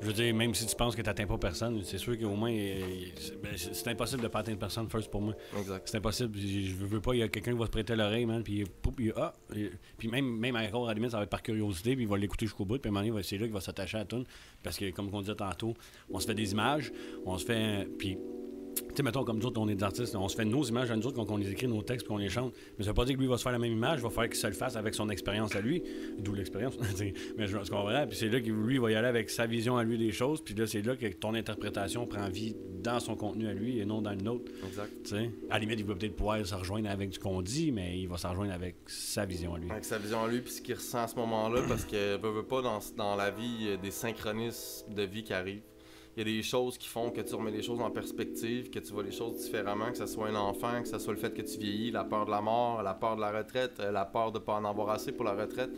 Je veux dire, même si tu penses que tu n'atteins pas personne, c'est sûr qu'au moins, c'est impossible de ne pas atteindre personne first pour moi. Exact. C'est impossible. Je veux pas, il y a quelqu'un qui va se prêter l'oreille, man, puis puis même encore, à la limite, ça va être par curiosité, puis il va l'écouter jusqu'au bout, puis à un moment donné, c'est là qu'il va s'attacher à la toune, parce que, comme on disait tantôt, on se fait des images, on se fait... Puis, tu sais, mettons, comme nous autres, on est des artistes, on se fait nos images à nous autres quand on les écrit, nos textes, puis qu'on les chante. Mais ça veut pas dire que lui va se faire la même image, il va falloir qu'il se le fasse avec son expérience à lui, d'où l'expérience. Mais je comprends, puis c'est là que lui, il va y aller avec sa vision à lui des choses, puis là, c'est là que ton interprétation prend vie dans son contenu à lui et non dans le nôtre. Exact. T'sais, à la limite, il va peut-être pouvoir se rejoindre avec ce qu'on dit, mais il va se rejoindre avec sa vision à lui. Avec sa vision à lui, puis ce qu'il ressent à ce moment-là, parce que veut pas dans la vie, il y a des synchronismes de vie qui arrivent. Il y a des choses qui font que tu remets les choses en perspective, que tu vois les choses différemment, que ce soit un enfant, que ce soit le fait que tu vieillis, la peur de la mort, la peur de la retraite, la peur de ne pas en avoir assez pour la retraite.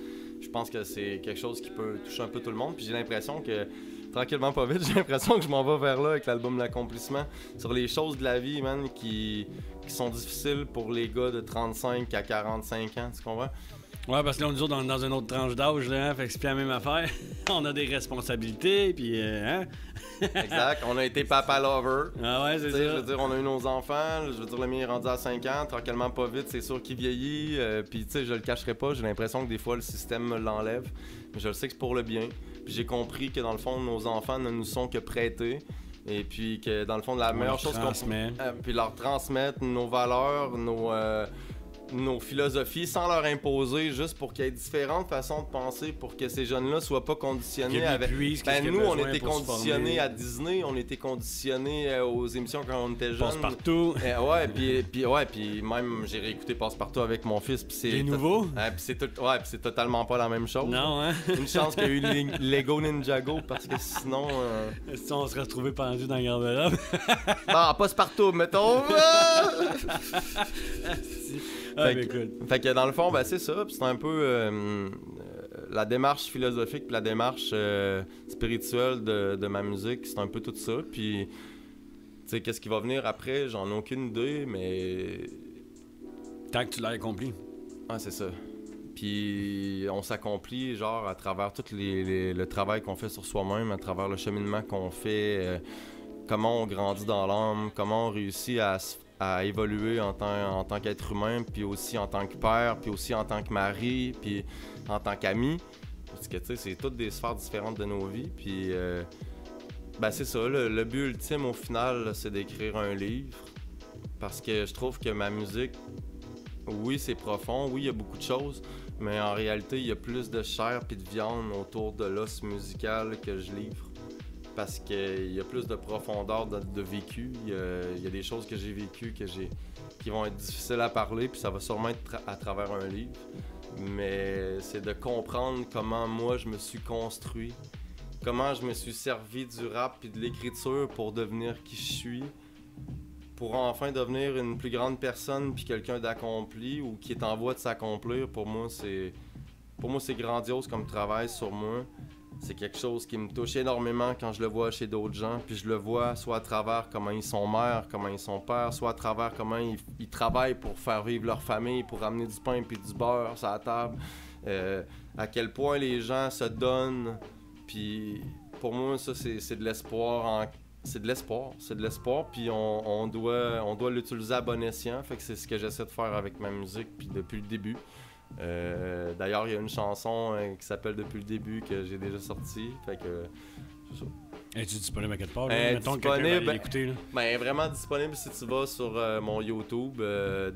Je pense que c'est quelque chose qui peut toucher un peu tout le monde. Puis j'ai l'impression que, tranquillement pas vite, j'ai l'impression que je m'en vais vers là avec l'album L'Accomplissement. Sur les choses de la vie, man, qui sont difficiles pour les gars de 35 à 45 ans, tu comprends? Ouais, parce que là, on est toujours dans une autre tranche d'âge, là, hein, fait que c'est plus la même affaire. On a des responsabilités, puis hein? Exact, on a été papa lover. Ah ouais, c'est ça. Je veux dire, on a eu nos enfants, je veux dire, le mien est rendu à 5 ans, tranquillement pas vite, c'est sûr qu'il vieillit, puis tu sais, je le cacherai pas, j'ai l'impression que des fois, le système me l'enlève, mais je le sais que c'est pour le bien. Puis j'ai compris que dans le fond, nos enfants ne nous sont que prêtés, Et puis que dans le fond, la meilleure chose qu'on peut... puis leur transmettre nos valeurs, nos philosophies sans leur imposer, juste pour qu'il y ait différentes façons de penser pour que ces jeunes-là soient pas conditionnés avec... nous, on était conditionnés à Disney, on était conditionnés aux émissions quand on était jeunes. Passe-Partout. Puis même j'ai réécouté Passe-Partout avec mon fils. Puis c'est les nouveaux? Puis c'est totalement pas la même chose. Non, hein? Une chance qu'il y a eu Lego Ninjago, parce que sinon... Si on serait retrouvé pendu dans le garde-robe. Non, Passe-Partout, mettons! Fait que dans le fond, c'est ça. Puis c'est un peu la démarche philosophique puis la démarche spirituelle de ma musique. C'est un peu tout ça. Puis, tu sais, qu'est-ce qui va venir après? J'en ai aucune idée, mais... Tant que tu l'as accompli. Ah, c'est ça. Puis on s'accomplit, genre, à travers tout le travail qu'on fait sur soi-même, à travers le cheminement qu'on fait, comment on grandit dans l'âme, comment on réussit à évoluer en tant qu'être humain, puis aussi en tant que père, puis aussi en tant que mari, puis en tant qu'ami. Parce que, tu sais, c'est toutes des sphères différentes de nos vies. Puis, c'est ça, le but ultime, au final, là, c'est d'écrire un livre. Parce que je trouve que ma musique, oui, c'est profond, oui, il y a beaucoup de choses, mais en réalité, il y a plus de chair puis de viande autour de l'os musical que je livre. Parce qu'il y a plus de profondeur de vécu. Il y a des choses que j'ai vécues qui vont être difficiles à parler, puis ça va sûrement être à travers un livre. Mais c'est de comprendre comment moi je me suis construit, comment je me suis servi du rap puis de l'écriture pour devenir qui je suis, pour enfin devenir une plus grande personne puis quelqu'un d'accompli ou qui est en voie de s'accomplir. Pour moi, c'est grandiose comme travail sur moi. C'est quelque chose qui me touche énormément quand je le vois chez d'autres gens. Puis je le vois soit à travers comment ils sont mères, comment ils sont pères, soit à travers comment ils travaillent pour faire vivre leur famille, pour ramener du pain puis du beurre sur la table. À quel point les gens se donnent. Puis pour moi, ça, c'est de l'espoir. C'est de l'espoir. Puis on doit l'utiliser à bon escient. Fait que c'est ce que j'essaie de faire avec ma musique puis depuis le début. D'ailleurs, il y a une chanson qui s'appelle Depuis le début que j'ai déjà sortie. Fait que c'est ça. Es-tu disponible à quelque part? Disponible, l'écouter, vraiment disponible si tu vas sur mon YouTube,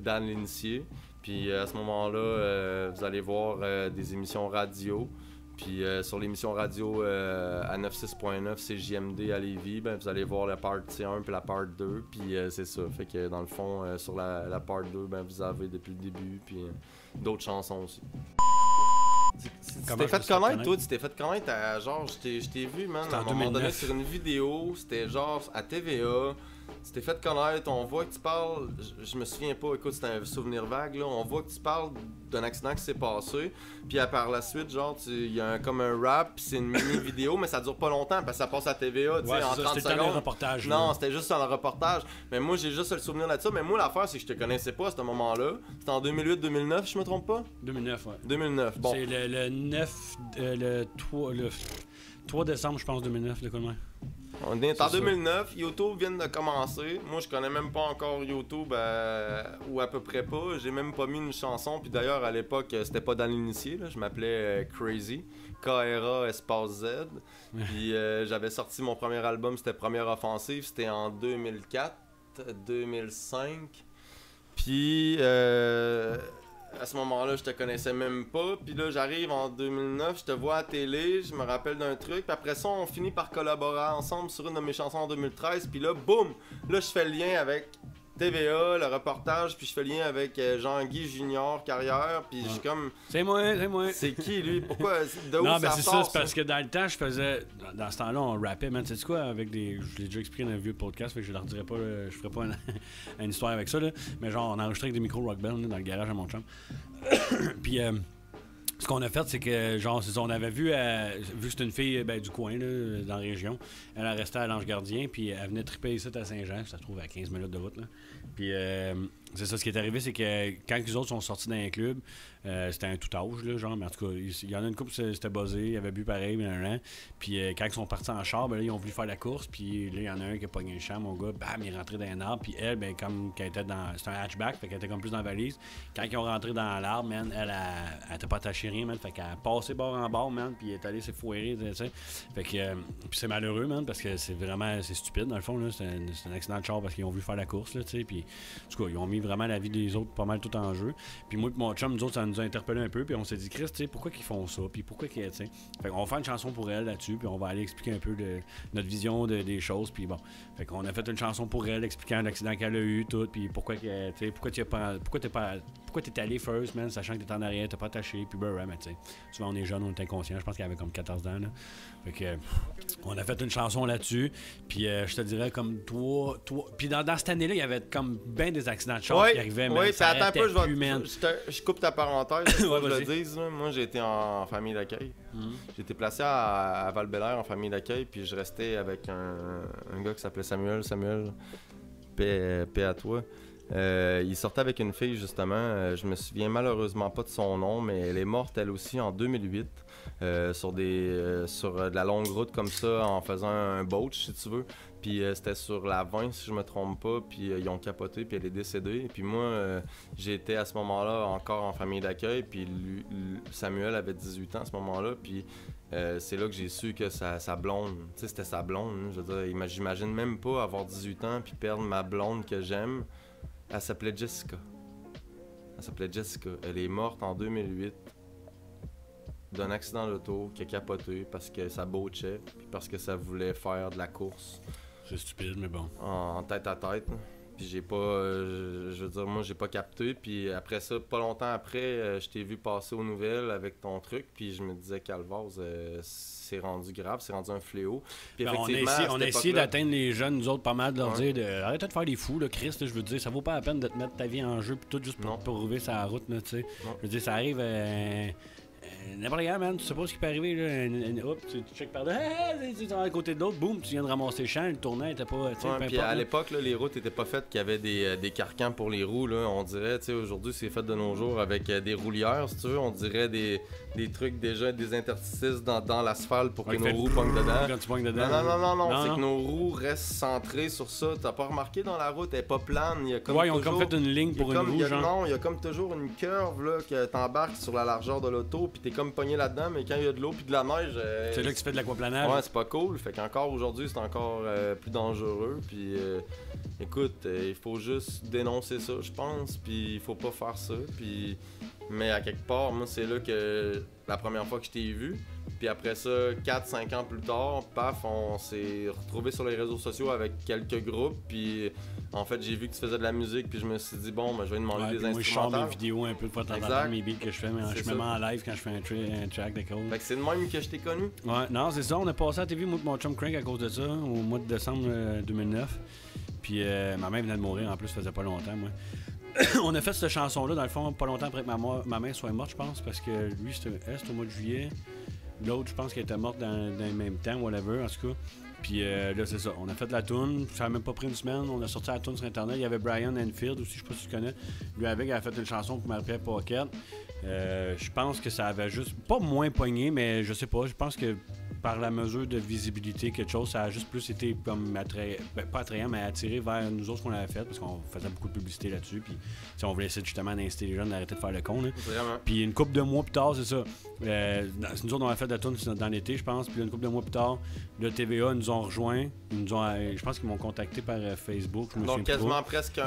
Dan l'Initié. Puis à ce moment-là, vous allez voir des émissions radio. Puis sur l'émission radio à 96.9 CJMD à Lévis, vous allez voir la partie 1 puis la part 2. Puis c'est ça. Fait que dans le fond, sur la part 2, vous avez depuis le début. Puis d'autres chansons aussi. Tu t'es fait connaître, toi? Tu t'es fait connaître à genre, je t'ai vu, man, à un moment donné sur une vidéo. C'était genre à TVA. Tu t'es fait connaître, on voit que tu parles, je me souviens pas, écoute, c'était un souvenir vague, là, on voit que tu parles d'un accident qui s'est passé, puis par la suite, genre, il y a comme un rap, puis c'est une mini-vidéo, mais ça dure pas longtemps, parce que ça passe à TVA, tu sais, en 30 secondes. Le reportage, non, c'était juste dans le reportage, mais moi, j'ai juste le souvenir de ça, mais moi, l'affaire, c'est que je te connaissais pas à ce moment-là, c'était en 2008-2009, je me trompe pas? 2009, ouais. 2009, bon. C'est le 3 décembre, je pense, 2009, de quoi de même. On est en 2009, YouTube vient de commencer. Moi, je connais même pas encore YouTube, ou à peu près pas. J'ai même pas mis une chanson. Puis d'ailleurs, à l'époque, c'était pas dans l'initié. Je m'appelais Crazy. K-R-A espace Z. Puis j'avais sorti mon premier album, c'était Première Offensive. C'était en 2004, 2005. Puis à ce moment-là, je te connaissais même pas. Puis là, j'arrive en 2009, je te vois à la télé, je me rappelle d'un truc. Puis après ça, on finit par collaborer ensemble sur une de mes chansons en 2013. Puis là, boum! Là, je fais le lien avec TVA, le reportage. Puis je fais le lien avec Jean-Guy Junior, Carrière. Puis je suis comme... C'est moi. C'est qui, lui? Pourquoi? De où non, ça c'est sort, ça. C'est parce que dans le temps, je faisais... Dans ce temps-là, on rappait, man. Tu sais quoi? Avec des... Je l'ai déjà expliqué dans un vieux podcast, fait que je leur dirai pas... Je ferai pas une histoire avec ça, là. Mais genre, on enregistrait avec des micros Rock Band, là, dans le garage à mon chum. Puis... ce qu'on a fait, c'est que, genre, c'est ça, on avait vu que c'était une fille du coin, là, dans la région, elle restait à l'Ange Gardien, puis elle venait triper ici à Saint-Jean, ça se trouve à 15 minutes de route, là. Puis C'est ça, ce qui est arrivé, c'est que quand les autres sont sortis d'un club, c'était un tout âge, là, genre, mais en tout cas, il y en a une couple, c'était buzzé, il avait bu pareil, puis quand ils sont partis en char, ben là, ils ont voulu faire la course, puis là, il y en a un qui a pogné le champ, mon gars, bam, il est rentré dans un arbre, puis elle, ben, comme qu'elle était dans. C'était un hatchback, fait qu'elle était comme plus dans la valise. Quand ils ont rentré dans l'arbre, man, elle était pas attachée rien, man, fait qu'elle a passé bord en bord, man, puis elle est allée s'effoirer, tu sais. Fait que, puis c'est malheureux, man, parce que c'est vraiment, c'est stupide, dans le fond, là, c'est un accident de char parce qu'ils ont voulu faire la course, là, tu sais, puis, en tout cas, ils ont mis vraiment la vie des autres pas mal tout en jeu. Puis moi et mon chum, nous autres, ça nous a interpellé un peu, puis on s'est dit, Chris, tu sais, pourquoi qu'ils font ça, puis pourquoi qu'ils, tu sais. Fait qu'on va faire une chanson pour elle là-dessus, puis on va aller expliquer un peu notre vision des choses, puis bon. Fait qu'on a fait une chanson pour elle, expliquant l'accident qu'elle a eu, tout, puis pourquoi que, tu sais, pourquoi t'es allé first, man, sachant que t'es en arrière, t'es pas attaché, puis ben, mais tu sais, souvent on est jeunes, on est inconscients, je pense qu'elle avait comme 14 ans, là. Fait que, on a fait une chanson là-dessus, puis je te dirais comme toi, puis dans cette année-là, il y avait comme ben des accidents de char qui arrivaient, mais oui, ça attends un peu, je coupe ta parenthèse, faut ouais, que je le dise, là. Moi, j'ai été en famille d'accueil. J'ai été placé à Val-Bélair en famille d'accueil, puis je restais avec un gars qui s'appelait Samuel, paix à toi. Il sortait avec une fille, justement. Je me souviens malheureusement pas de son nom, mais elle est morte, elle aussi, en 2008. Sur de la longue route comme ça, en faisant un boat, si tu veux. Puis c'était sur la 20, si je me trompe pas. Puis ils ont capoté, puis elle est décédée. Puis moi, j'étais à ce moment-là encore en famille d'accueil. Puis Samuel avait 18 ans à ce moment-là. Puis c'est là que j'ai su que sa blonde, tu sais, c'était sa blonde. Hein, je veux dire, j'imagine même pas avoir 18 ans puis perdre ma blonde que j'aime. Elle s'appelait Jessica. Elle est morte en 2008 d'un accident d'auto qui a capoté parce que ça boachait puis parce que ça voulait faire de la course. C'est stupide, mais bon. En tête à tête. Puis j'ai pas... je veux dire, moi, j'ai pas capté. Puis après ça, pas longtemps après, je t'ai vu passer aux nouvelles avec ton truc. Puis je me disais, Calvaz, c'est rendu grave, c'est rendu un fléau. Puis ben, on a essayé d'atteindre les jeunes, nous autres, pas mal, de leur dire arrête de faire les fous, là, Chris, là, je veux dire, ça vaut pas la peine de te mettre ta vie en jeu puis tout juste pour rouler sur la route, tu sais. Je veux dire, ça arrive... n'importe quoi, man, tu sais pas ce qui peut arriver, là. Hop, tu checkes par là, tu es à côté de l'autre, boum, tu viens de ramasser le champ, le tournant était pas. Puis à l'époque, là, les routes étaient pas faites qu'il y avait des carcans pour les roues, là. On dirait, tu sais, aujourd'hui, c'est fait de nos jours avec des roulières, si tu veux. On dirait des trucs déjà, des interstices dans l'asphalte pour que nos roues pognent dedans. Quand tu pognes dedans. Non, c'est que nos roues restent centrées sur ça. T'as pas remarqué dans la route, elle est pas plane. Il y a comme ils ont comme fait une ligne pour une roue, genre. Non, il y a comme toujours une curve, là, que t'embarques sur la largeur de l'auto, puis t'es comme pogné là-dedans, mais quand il y a de l'eau puis de la neige... c'est là que tu fais de l'aquaplanage. Ouais, c'est pas cool. Fait qu'encore aujourd'hui, c'est encore plus dangereux. Puis écoute, il faut juste dénoncer ça, je pense. Puis il faut pas faire ça. Puis... Mais à quelque part, moi, c'est là que la première fois que je t'ai vu. Puis après ça, 4-5 ans plus tard, paf, on s'est retrouvés sur les réseaux sociaux avec quelques groupes. Puis en fait, j'ai vu que tu faisais de la musique. Puis je me suis dit, bon, ben, je vais demander des instrumentales. Moi, je sors mes vidéos un peu de fois de temps, mes beats que je fais, mais je me mets en live quand je fais un track de code. Fait que c'est de même que je t'ai connu. Ouais, non, c'est ça. On a passé à la TV, moi et mon chum Crank, à cause de ça, au mois de décembre 2009. Puis ma mère venait de mourir, en plus, ça faisait pas longtemps, moi. On a fait cette chanson-là, dans le fond, pas longtemps après que ma mère soit morte, je pense, parce que lui, c'était au mois de juillet. L'autre, je pense qu'elle était morte dans le même temps, whatever, en tout cas. Puis là, c'est ça. On a fait la toune. Ça n'a même pas pris une semaine. On a sorti la toune sur Internet. Il y avait Brian Enfield aussi, je sais pas si tu connais. Lui, avec, il a fait une chanson pour Marie-Pierre Paquette. Je pense que ça avait juste, pas moins pogné, mais je sais pas. Je pense que par la mesure de visibilité, quelque chose, ça a juste plus été comme pas attrayant, mais attiré vers nous autres qu'on avait fait, parce qu'on faisait beaucoup de publicité là-dessus. Puis on voulait essayer justement d'inciter les jeunes d'arrêter de faire le con. Là. Vraiment. Puis une couple de mois plus tard, c'est ça. Nous autres, on a fait la tourne dans l'été, je pense. Puis une couple de mois plus tard, le TVA nous ont rejoints. Je pense qu'ils m'ont contacté par Facebook. Donc quasiment presque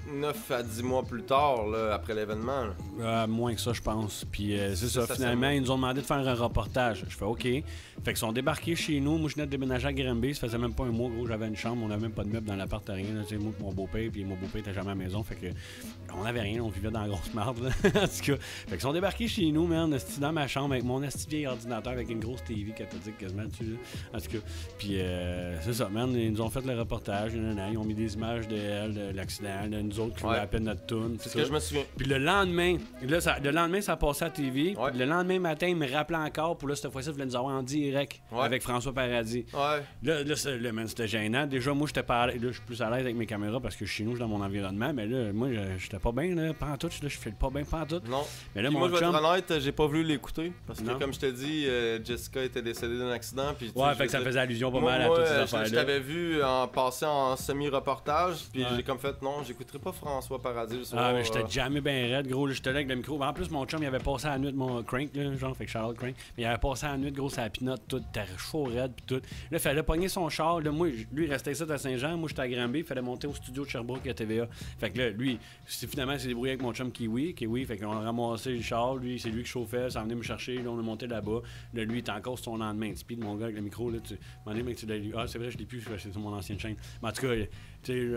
9 à 10 mois plus tard, là, après l'événement. Moins que ça, je pense. Puis c'est ça. Finalement, ils nous ont demandé de faire un reportage. Je fais OK. Fait qu'ils sont débarqués chez nous. Moi, je venais de déménager à Granby. Ça faisait même pas un mois, gros. J'avais une chambre. On n'avait même pas de meubles dans l'appart, rien. Là, moi, mon beau-père. Puis mon beau-père était jamais à la maison. Fait que on avait rien. On vivait dans la grosse marde. En tout cas. Fait qu'ils sont débarqués chez nous, man. Dans ma chambre avec mon vieil ordinateur avec une grosse TV cathodique quasiment dessus. En tout cas. Puis c'est ça, man. Ils nous ont fait le reportage. Ils ont mis des images de l'accident, de nous autres qui voulaient à peine notre toune. C'est ce que je me souviens. Puis le lendemain, ça a passé à la TV. Ouais. Le lendemain matin, ils me rappelaient encore. Pour là, cette fois-ci, ils voulaient nous avoir en direct. Québec avec François Paradis. Ouais. Là, man, c'était gênant. Déjà, moi, j'étais pas à l'aise. Là, je suis plus à l'aise avec mes caméras parce que je suis chez nous, je suis dans mon environnement. Mais là, moi, j'étais pas bien, là, pantoute. Je fais pas bien pantoute. Non. Mais là, moi, je vais chum... être honnête, j'ai pas voulu l'écouter. Parce que, comme je te dis, Jessica était décédée d'un accident. Puis, ouais, fait que ça faisait allusion pas mal à toutes ces affaires-là. Je t'avais vu passer en semi-reportage. Puis j'ai comme fait, non, j'écouterai pas François Paradis le soir. Ah, mais j'étais jamais bien raide, gros. J'étais là avec le micro. En plus, mon chum, il avait passé la nuit de mon crank, là, genre, fait que Charles Crank. Mais il avait passé la nuit, gros, sa pinotte, tout, t'es chaud raide, pis tout. Là, il fallait pogner son char. Là, moi, lui, il restait ici à Saint-Jean. Moi, j'étais à Granby. Il fallait monter au studio de Sherbrooke à TVA. Fait que là, lui, finalement, il s'est débrouillé avec mon chum Kiwi. Fait qu'on a ramassé le char. Lui, c'est lui qui chauffait. Ça venait me chercher. Là, on est monté là-bas. Là, lui, il était encore sur son lendemain de speed, mon gars, avec le micro. Là, m'en dis, mec, tu l'as lu. Ah, c'est vrai, je l'ai plus. C'est sur mon ancienne chaîne. Mais en tout cas, tu sais,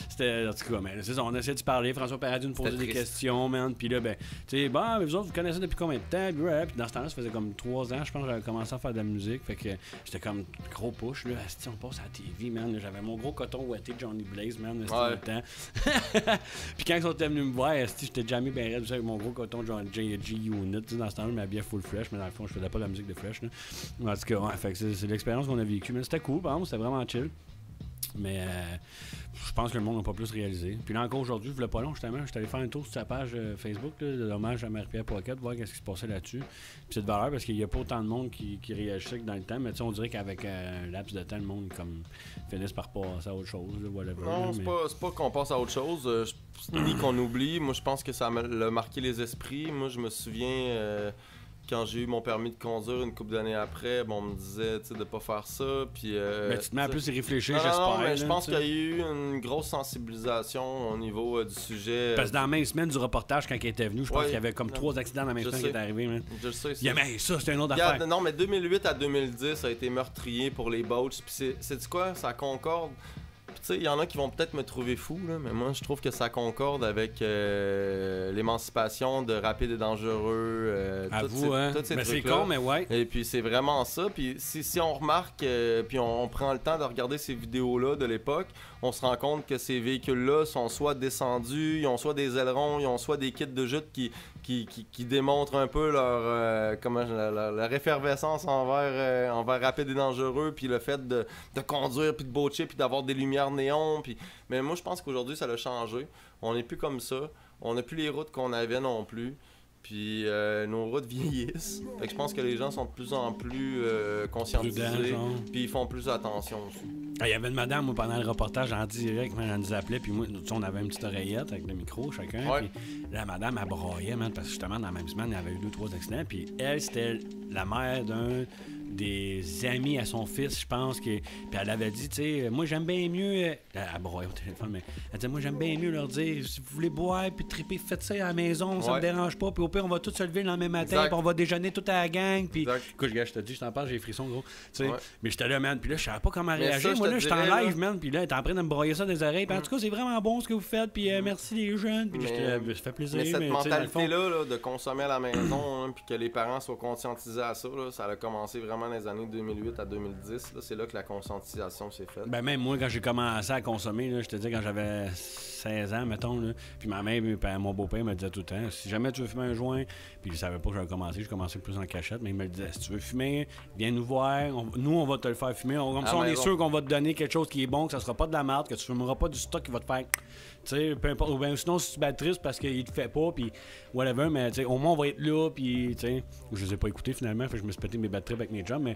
c'était. En tout cas, mais c'est ça. On a essayé de parler. François Paradis nous posait des questions, man. Puis là, ben, tu sais, bon, mais vous autres, vous connaissez depuis combien de temps? Puis dans ce temps-là, ça faisait comme 3 ans, je pense, que j'avais commencé à faire de la musique. Fait que j'étais comme gros push, là. Asti, on passe à la TV, man. J'avais mon gros coton ouaté de Johnny Blaze, man. C'était le temps. Puis quand ils sont venus me voir, asti, j'étais jamais bien raide avec mon gros coton John J Unit. Dans ce temps-là, je m'habillais full fresh, mais dans le fond, je faisais pas de la musique de fresh, là. En tout cas, ouais, fait que c'est l'expérience qu'on a vécue. Mais c'était cool, par exemple, c'était vraiment chill. Mais je pense que le monde n'a pas plus réalisé. Puis là encore aujourd'hui, je voulais pas long justement, j'étais allé faire un tour sur sa page Facebook là, de l'hommage à Marie-Pierre Pocket, voir qu'est-ce qui se passait là-dessus. Puis c'est de valeur parce qu'il n'y a pas autant de monde qui réagissait que dans le temps, mais on dirait qu'avec un laps de temps, le monde comme finisse par passer à autre chose. Là, whatever, non, là, c'est pas qu'on passe à autre chose, ni qu'on oublie. Moi, je pense que ça a marqué les esprits. Moi, je me souviens... quand j'ai eu mon permis de conduire une couple d'années après, bon, on me disait de pas faire ça. Puis, mais tu te mets à plus y réfléchir, j'espère. j'espère. Non, mais je pense qu'il y a eu une grosse sensibilisation au niveau du sujet. Parce que dans la même semaine du reportage, quand il était venu, je pense qu'il y avait comme 3 accidents dans la même semaine qui étaient arrivés. Man. Je le sais. Mais ça, c'était une autre affaire. Non, mais 2008 à 2010 a été meurtrier pour les boats. Puis c'est quoi? Ça concorde. Tu sais, il y en a qui vont peut-être me trouver fou, là, mais moi, je trouve que ça concorde avec l'émancipation de Rapide et Dangereux. À vous, hein? Mais c'est con, mais ouais. Et puis, c'est vraiment ça. Puis, si on remarque, puis on prend le temps de regarder ces vidéos-là de l'époque, on se rend compte que ces véhicules-là sont soit descendus, ils ont soit des ailerons, ils ont soit des kits de jute qui démontrent un peu leur effervescence envers Rapide et Dangereux, puis le fait de conduire, puis de botcher, puis d'avoir des lumières néon. Mais moi, je pense qu'aujourd'hui, ça a changé. On n'est plus comme ça. On n'a plus les routes qu'on avait non plus. Puis nos routes vieillissent. Fait que je pense que les gens sont de plus en plus conscientisés. Puis ils font plus attention aussi. Il y avait une madame, moi, pendant le reportage en direct, elle nous appelait, puis moi, on avait une petite oreillette avec le micro, chacun. Ouais. Puis la madame, elle broyait, man, parce que justement, dans la même semaine, il y avait eu 2-3 accidents. Puis elle, c'était la mère d'un des amis à son fils, je pense. Puis elle avait dit, tu sais, moi, j'aime bien mieux. Elle broyait au téléphone, mais elle disait, moi, j'aime bien mieux leur dire, si vous voulez boire, puis triper, faites ça à la maison, ça me dérange pas. Puis au pire, on va tous se lever le lendemain matin, puis on va déjeuner toute à la gang. Puis, écoute, je te dis, je t'en parle, j'ai les frissons, gros. Tu sais, mais j'étais là, man. Puis là, je savais pas comment réagir. Moi, là, j'étais en live, man. Puis là, t'es en train de me broyer ça des oreilles. Puis en tout cas, c'est vraiment bon ce que vous faites. Puis merci les jeunes. Puis ça fait plaisir. Mais cette mentalité-là, de consommer à la maison, puis que les parents soient conscientisés à ça, là, ça a commencé vraiment dans les années 2008 à 2010. Là, c'est là que la conscientisation s'est faite. Ben, même moi, quand j'ai commencé à consommer, là, je te dis, quand j'avais 16 ans, mettons, là, puis ma mère et mon beau-père me disaient tout le temps, si jamais tu veux fumer un joint, puis ils savaient pas que j'avais commencé, je commençais plus en cachette, mais ils me le disaient, si tu veux fumer, viens nous voir, nous, on va te le faire fumer. Comme ça, on est sûr qu'on va te donner quelque chose qui est bon, que ça sera pas de la merde, que tu fumeras pas du stock qui va te faire... Tu sais, peu importe. Ou bien sinon, si tu bats triste parce qu'il te fait pas, puis whatever, mais tu sais, au moins on va être là, puis tu sais. Je les ai pas écoutés finalement, fait que je me suis pété mes bad trips avec mes jobs, mais.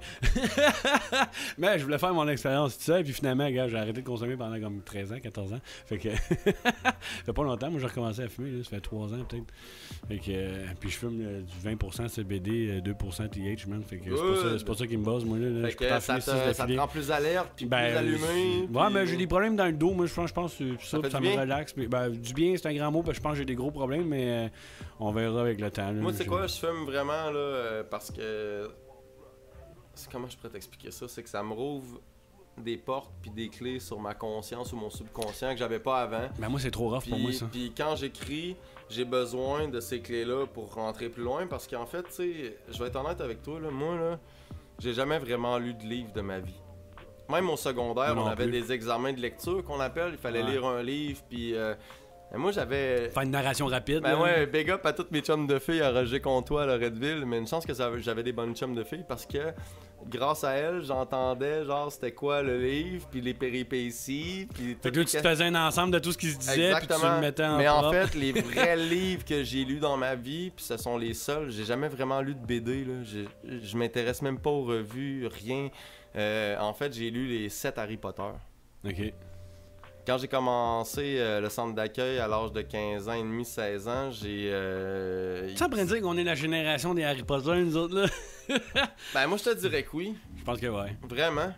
Mais je voulais faire mon expérience tout ça, puis finalement, gars, j'ai arrêté de consommer pendant comme 13 ans, 14 ans. Fait que. Ça fait pas longtemps, moi j'ai recommencé à fumer, là, ça fait 3 ans peut-être. Fait que. Puis je fume du 20% CBD, 2% TH, man. Fait que c'est pas ça qui me base, moi là. Fait que ça te rend plus alerte, puis plus allumé. Ouais, mais j'ai des problèmes dans le dos, moi je pense que ça me relaxe. Du bien, c'est un grand mot, parce que je pense que j'ai des gros problèmes, mais on verra avec le temps. Là, moi, tu sais quoi, je fume vraiment là, parce que. Comment je pourrais t'expliquer ça? C'est que ça me rouvre des portes puis des clés sur ma conscience ou mon subconscient que j'avais pas avant. Ben moi, c'est trop rough pour moi, ça. Puis quand j'écris, j'ai besoin de ces clés-là pour rentrer plus loin, parce qu'en fait, tu sais, je vais être honnête avec toi, là, moi, là, j'ai jamais vraiment lu de livre de ma vie. Même au secondaire, on avait des examens de lecture qu'on appelle. Il fallait lire un livre, puis moi, j'avais... Faire une narration rapide. Ben ouais, big up à toutes mes chums de filles à Roger Comtois, à Loretteville. Mais une chance que j'avais des bonnes chums de filles, parce que grâce à elle, j'entendais genre c'était quoi le livre, puis les péripéties, puis fait que là, tu te faisais un ensemble de tout ce qui se disait, puis tu le mettais en Mais propre. en fait, les vrais livres que j'ai lus dans ma vie, puis ce sont les seuls, j'ai jamais vraiment lu de BD, là. Je m'intéresse même pas aux revues, rien. En fait, j'ai lu les 7 Harry Potter. OK. Quand j'ai commencé le centre d'accueil à l'âge de 15 ans et demi, 16 ans, j'ai... Ça pourrait dire qu'on est la génération des Harry Potter, nous autres, là? Ben moi, je te dirais que oui. Je pense que ouais. Vraiment.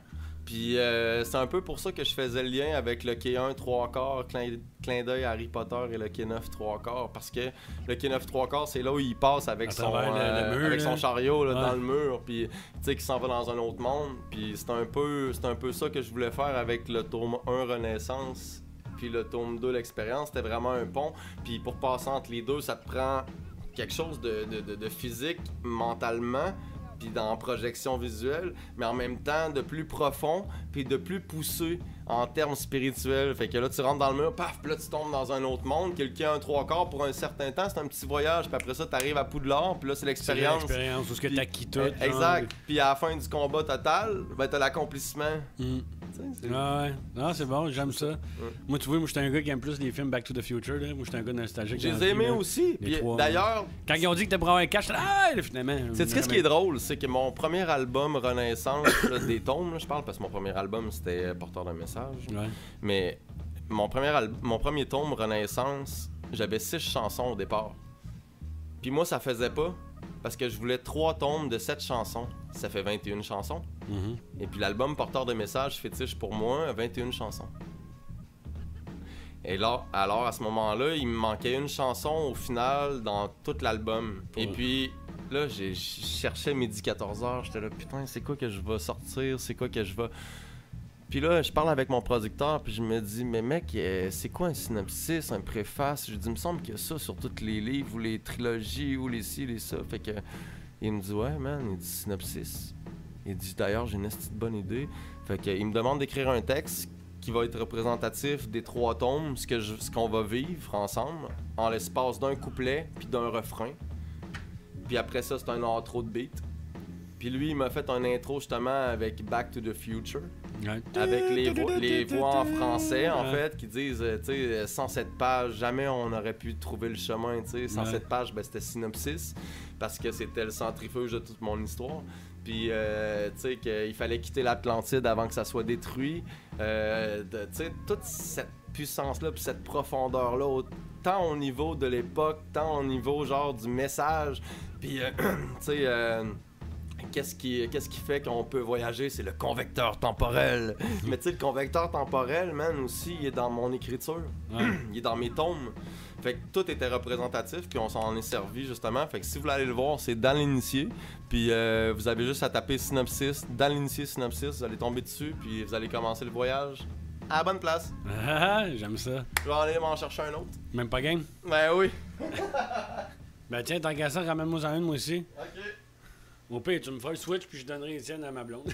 Puis c'est un peu pour ça que je faisais le lien avec le quai 1 3/4, clin d'œil Harry Potter et le quai 9 3/4. Parce que le quai 9 3/4, c'est là où il passe avec, le mur, avec son chariot là, dans le mur. Puis tu sais, qu'il s'en va dans un autre monde. Puis c'est un peu ça que je voulais faire avec le tome 1 Renaissance. Puis le tome 2 l'Expérience. C'était vraiment un pont. Puis pour passer entre les deux, ça te prend quelque chose de physique mentalement, puis dans projection visuelle, mais en même temps de plus profond, puis de plus poussé en termes spirituels. Fait que là, tu rentres dans le mur, paf, puis là, tu tombes dans un autre monde. Quelqu'un un 3/4 pour un certain temps, c'est un petit voyage, puis après ça, t'arrives à Poudlard, puis là, c'est l'expérience. C'est l'expérience, où ce que t'acquittes tout. Exact. Puis à la fin du combat total, ben t'as l'accomplissement. Ouais, non, c'est bon, j'aime ça. Moi, tu vois, moi, j'étais un gars qui aime plus les films Back to the Future, là. Moi, j'étais un gars nostalgique. Je les ai aimés aussi. Puis d'ailleurs... Quand ils ont dit que t'es pour avoir un cash, là, finalement... C'est ce qui est drôle, c'est que mon premier album Renaissance, là, des tomes, là, je parle, parce que mon premier album, c'était Porteur de message. Ouais. Mais mon premier tome Renaissance, j'avais 6 chansons au départ. Puis moi, ça faisait pas, parce que je voulais 3 tomes de 7 chansons. Ça fait 21 chansons. Et puis l'album Porteur de message fétiche pour moi, 21 chansons. Et là, alors à ce moment-là, il me manquait une chanson au final dans tout l'album. Et puis là, je cherchais midi 14h, j'étais là, putain, c'est quoi que je vais sortir, c'est quoi que je vais... Puis là, je parle avec mon producteur, puis je me dis, mais mec, c'est quoi un synopsis, un préface? Je lui dis, il me semble qu'il y a ça sur tous les livres, ou les trilogies, ou les ci, les ça. Fait que, il me dit, ouais, man, il dit synopsis. Il dit, d'ailleurs, j'ai une petite bonne idée. Fait que, il me demande d'écrire un texte qui va être représentatif des 3 tomes, ce qu'on va vivre ensemble, en l'espace d'un couplet, puis d'un refrain. Puis après ça, c'est un outro de beat. Puis lui, il m'a fait un intro justement avec Back to the Future. Ouais. Avec les voix en français, en fait, qui disent, tu sais, sans cette page, jamais on aurait pu trouver le chemin, tu sais. Sans cette page, ben, c'était synopsis, parce que c'était le centrifuge de toute mon histoire. Puis, tu sais, qu'il fallait quitter l'Atlantide avant que ça soit détruit. Tu sais, toute cette puissance-là, puis cette profondeur-là, tant au niveau de l'époque, tant au niveau, genre, du message. Puis, tu sais... Qu'est-ce qui fait qu'on peut voyager? C'est le convecteur temporel. Mais tu sais, le convecteur temporel, man, aussi, il est dans mon écriture. Ouais. Il est dans mes tomes. Fait que tout était représentatif, puis on s'en est servi, justement. Fait que si vous voulez aller le voir, c'est dans l'initié. Puis vous avez juste à taper synopsis. Dans l'initié synopsis, vous allez tomber dessus, puis vous allez commencer le voyage à la bonne place. Ah, j'aime ça. Je vais aller m'en chercher un autre. Même pas game? Ben oui. Ben tiens, tant qu'à ça, ramène-moi en une, moi aussi. OK. Au pire, tu me feras le switch puis je donnerai les tiennes à ma blonde.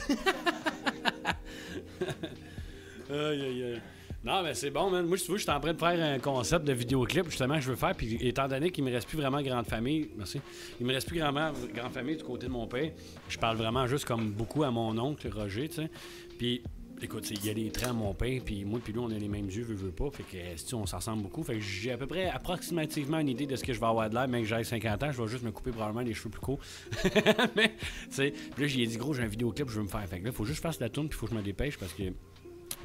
Aïe, aïe, aïe. Non, mais c'est bon, man. Moi, si tu veux, je suis en train de faire un concept de vidéoclip, justement, que je veux faire. Puis, étant donné qu'il me reste plus vraiment grande famille, merci. Il me reste plus vraiment grande famille du côté de mon père. Je parle vraiment juste comme beaucoup à mon oncle, Roger, tu sais. Puis, écoute, il y a des traits à mon père, puis moi, puis lui, on a les mêmes yeux, veux pas. Fait que, si on s'en ressemble beaucoup. Fait que j'ai à peu près, approximativement une idée de ce que je vais avoir de l'air, mais que j'ai 50 ans, je vais juste me couper probablement les cheveux plus courts. Mais, tu sais, puis là, j'ai dit, gros, j'ai un vidéoclip, je veux me faire. Fait que là, faut juste que je fasse la tourne, puis faut que je me dépêche parce que.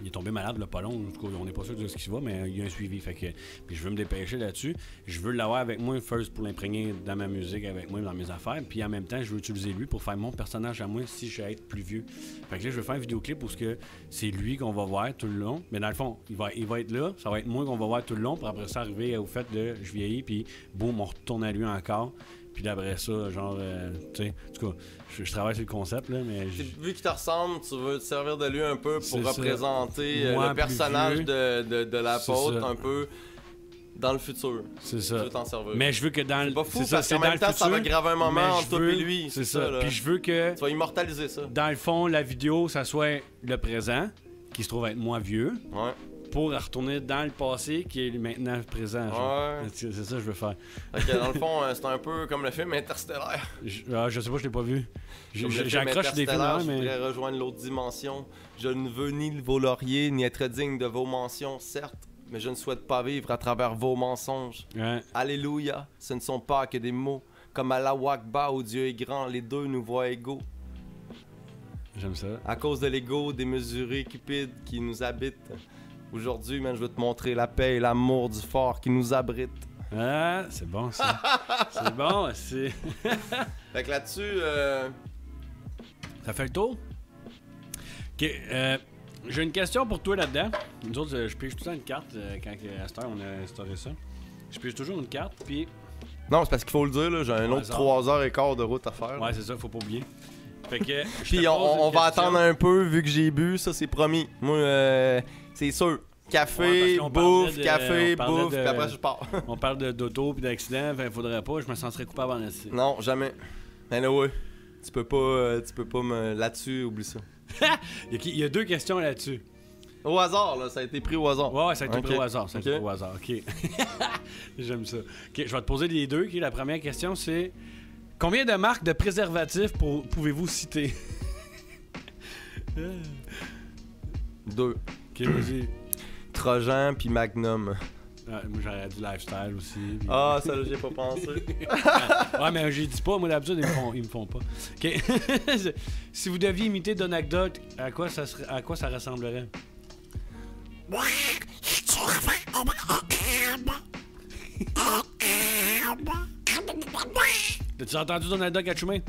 Il est tombé malade, là, pas long. En tout cas, on n'est pas sûr de ce qui va, mais il y a un suivi. Fait que, puis je veux me dépêcher là-dessus. Je veux l'avoir avec moi, first, pour l'imprégner dans ma musique, avec moi, dans mes affaires. Puis en même temps, je veux utiliser lui pour faire mon personnage à moi si je vais être plus vieux. Fait que là, je veux faire une vidéoclip où c'est lui qu'on va voir tout le long. Mais dans le fond, il va être là. Ça va être moi qu'on va voir tout le long. Puis après ça, arriver au fait de je vieillis, puis boum, on retourne à lui encore. Puis d'après ça, genre, tu sais, en tout cas, je travaille sur le concept, là, mais... Vu qu'il te ressemble, tu veux te servir de lui un peu pour représenter le personnage de l'apôtre un peu dans le futur. C'est ça. Tu veux t'en servir. Mais je veux que dans le... C'est pas fou, parce qu'en même temps, ça va graver un moment entre toi et lui. C'est ça. Puis je veux que... Tu vas immortaliser ça. Dans le fond, la vidéo, ça soit le présent, qui se trouve être moi vieux. Ouais. pour retourner dans le passé qui est maintenant présent. Ouais. C'est ça que je veux faire. Fait que dans le fond, c'est un peu comme le film Interstellaire. Je sais pas, je l'ai pas vu. Comme le film J'accroche des films, Interstellaire, mais... je voudrais rejoindre l'autre dimension. Je ne veux ni vos lauriers, ni être digne de vos mentions, certes, mais je ne souhaite pas vivre à travers vos mensonges. Ouais. Alléluia, ce ne sont pas que des mots. Comme Allah Akbar où Dieu est grand, les deux nous voient égaux. J'aime ça. À cause de l'ego démesuré cupide qui nous habite. Aujourd'hui, man, je veux te montrer la paix et l'amour du fort qui nous abrite. Ah, c'est bon ça. C'est bon, c'est... Fait que là-dessus, Ça fait le tour? Ok, j'ai une question pour toi là-dedans. Nous autres, je pige tout le temps une carte quand à cette heure on a instauré ça. Je pige toujours une carte, puis... non, c'est parce qu'il faut le dire, là, j'ai un autre 3h15 de route à faire. Ouais, c'est ça, faut pas oublier. Fait que... Puis on va attendre un peu vu que j'ai bu, ça c'est promis. Moi, c'est sûr. Café, Ouais, bouffe, puis après je pars. On parle d'auto puis d'accident, faudrait pas, je me sentirais coupable en esti. Non, jamais. Anyway, tu peux pas me... Là-dessus, oublie ça. Il y a 2 questions là-dessus. Au hasard, là, ça a été pris au hasard. Ouais, ça a été Ok. pris au hasard, ça a été Ok. pris au hasard, ok. J'aime ça. Ok, je vais te poser les 2, ok. La première question, c'est... Combien de marques de préservatifs pouvez-vous citer? 2. Ok, vas-y. Trojan puis Magnum. Moi, j'aurais dit lifestyle aussi. Puis... Ah, ça là, j'ai pas pensé. Ouais, mais j'ai dit pas, moi d'habitude, ils me font pas. Ok. Si vous deviez imiter Donald Duck, à quoi ça ressemblerait? T'as-tu entendu Donald Duck à Chumé?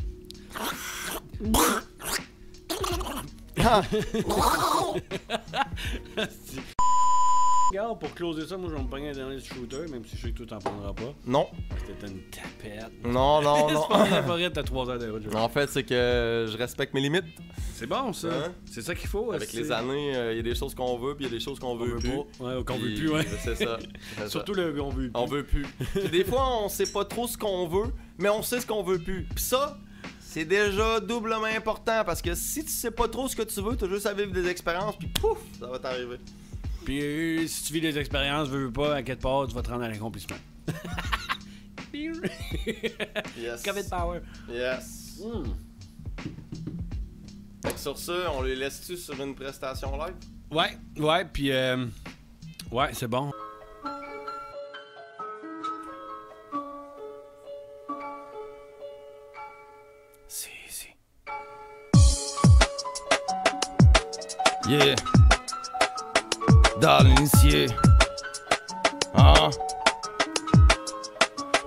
Regarde, pour closer ça, moi je vais me pogner un dernier shooter, même si je sais que toi t'en prendras pas. Non. C'était une tapette. Non, non, C'est non. pas bien la forêt, t'as 3 heures de route. En fait, c'est que je respecte mes limites. C'est bon ça. Hein? C'est ça qu'il faut. Avec les années, il y a des choses qu'on veut, puis il y a des choses qu'on veut plus. pas. Ouais, qu'on veut Puis, plus, ouais. C'est ça. C'est Surtout ça. le qu'on veut plus. On veut plus. Puis des fois, on sait pas trop ce qu'on veut, mais on sait ce qu'on veut plus. Puis ça, c'est déjà doublement important parce que si tu sais pas trop ce que tu veux, t'as juste à vivre des expériences, puis pouf, ça va t'arriver. Puis si tu vis des expériences, veux pas, à quelque part, tu vas te rendre à l'accomplissement. Yes. Covid power. Yes. Fait que sur ça, on les laisse-tu sur une prestation live? Ouais, puis ouais, c'est bon. Si. Yeah. Dans l'initié. Hein?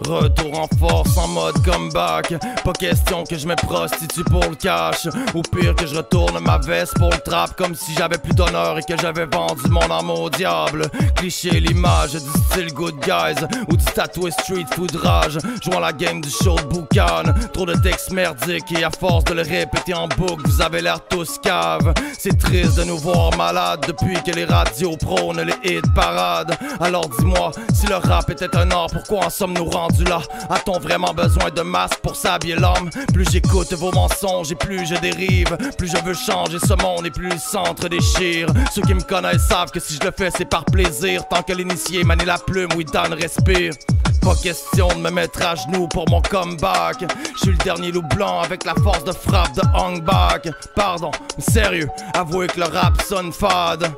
Retour en force en mode comeback. Pas question que je me prostitue pour le cash. Ou pire que je retourne ma veste pour le trap. Comme si j'avais plus d'honneur et que j'avais vendu mon âme au diable. Cliché l'image du style good guys ou du tatoué street food rage. Jouant la game du show de boucan. Trop de textes merdiques et à force de le répéter en boucle, vous avez l'air tous caves. C'est triste de nous voir malades depuis que les radios prônent les hits parades. Alors dis-moi, si le rap était un art, pourquoi en sommes-nous rendus là? A-t-on vraiment besoin de masque pour s'habiller l'homme? Plus j'écoute vos mensonges et plus je dérive. Plus je veux changer ce monde et plus le centre déchire. Ceux qui me connaissent savent que si je le fais c'est par plaisir. Tant que l'initié manie la plume, oui Dan respire. Pas question de me mettre à genoux pour mon comeback. Je suis le dernier loup blanc avec la force de frappe de Hong Bak. Pardon, mais sérieux, avouez que le rap sonne fade.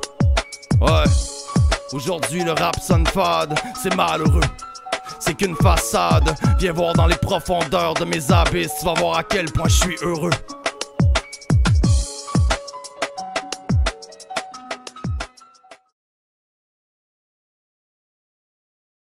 Ouais, aujourd'hui le rap sonne fade. C'est malheureux, c'est qu'une façade. Viens voir dans les profondeurs de mes abysses, tu vas voir à quel point je suis heureux.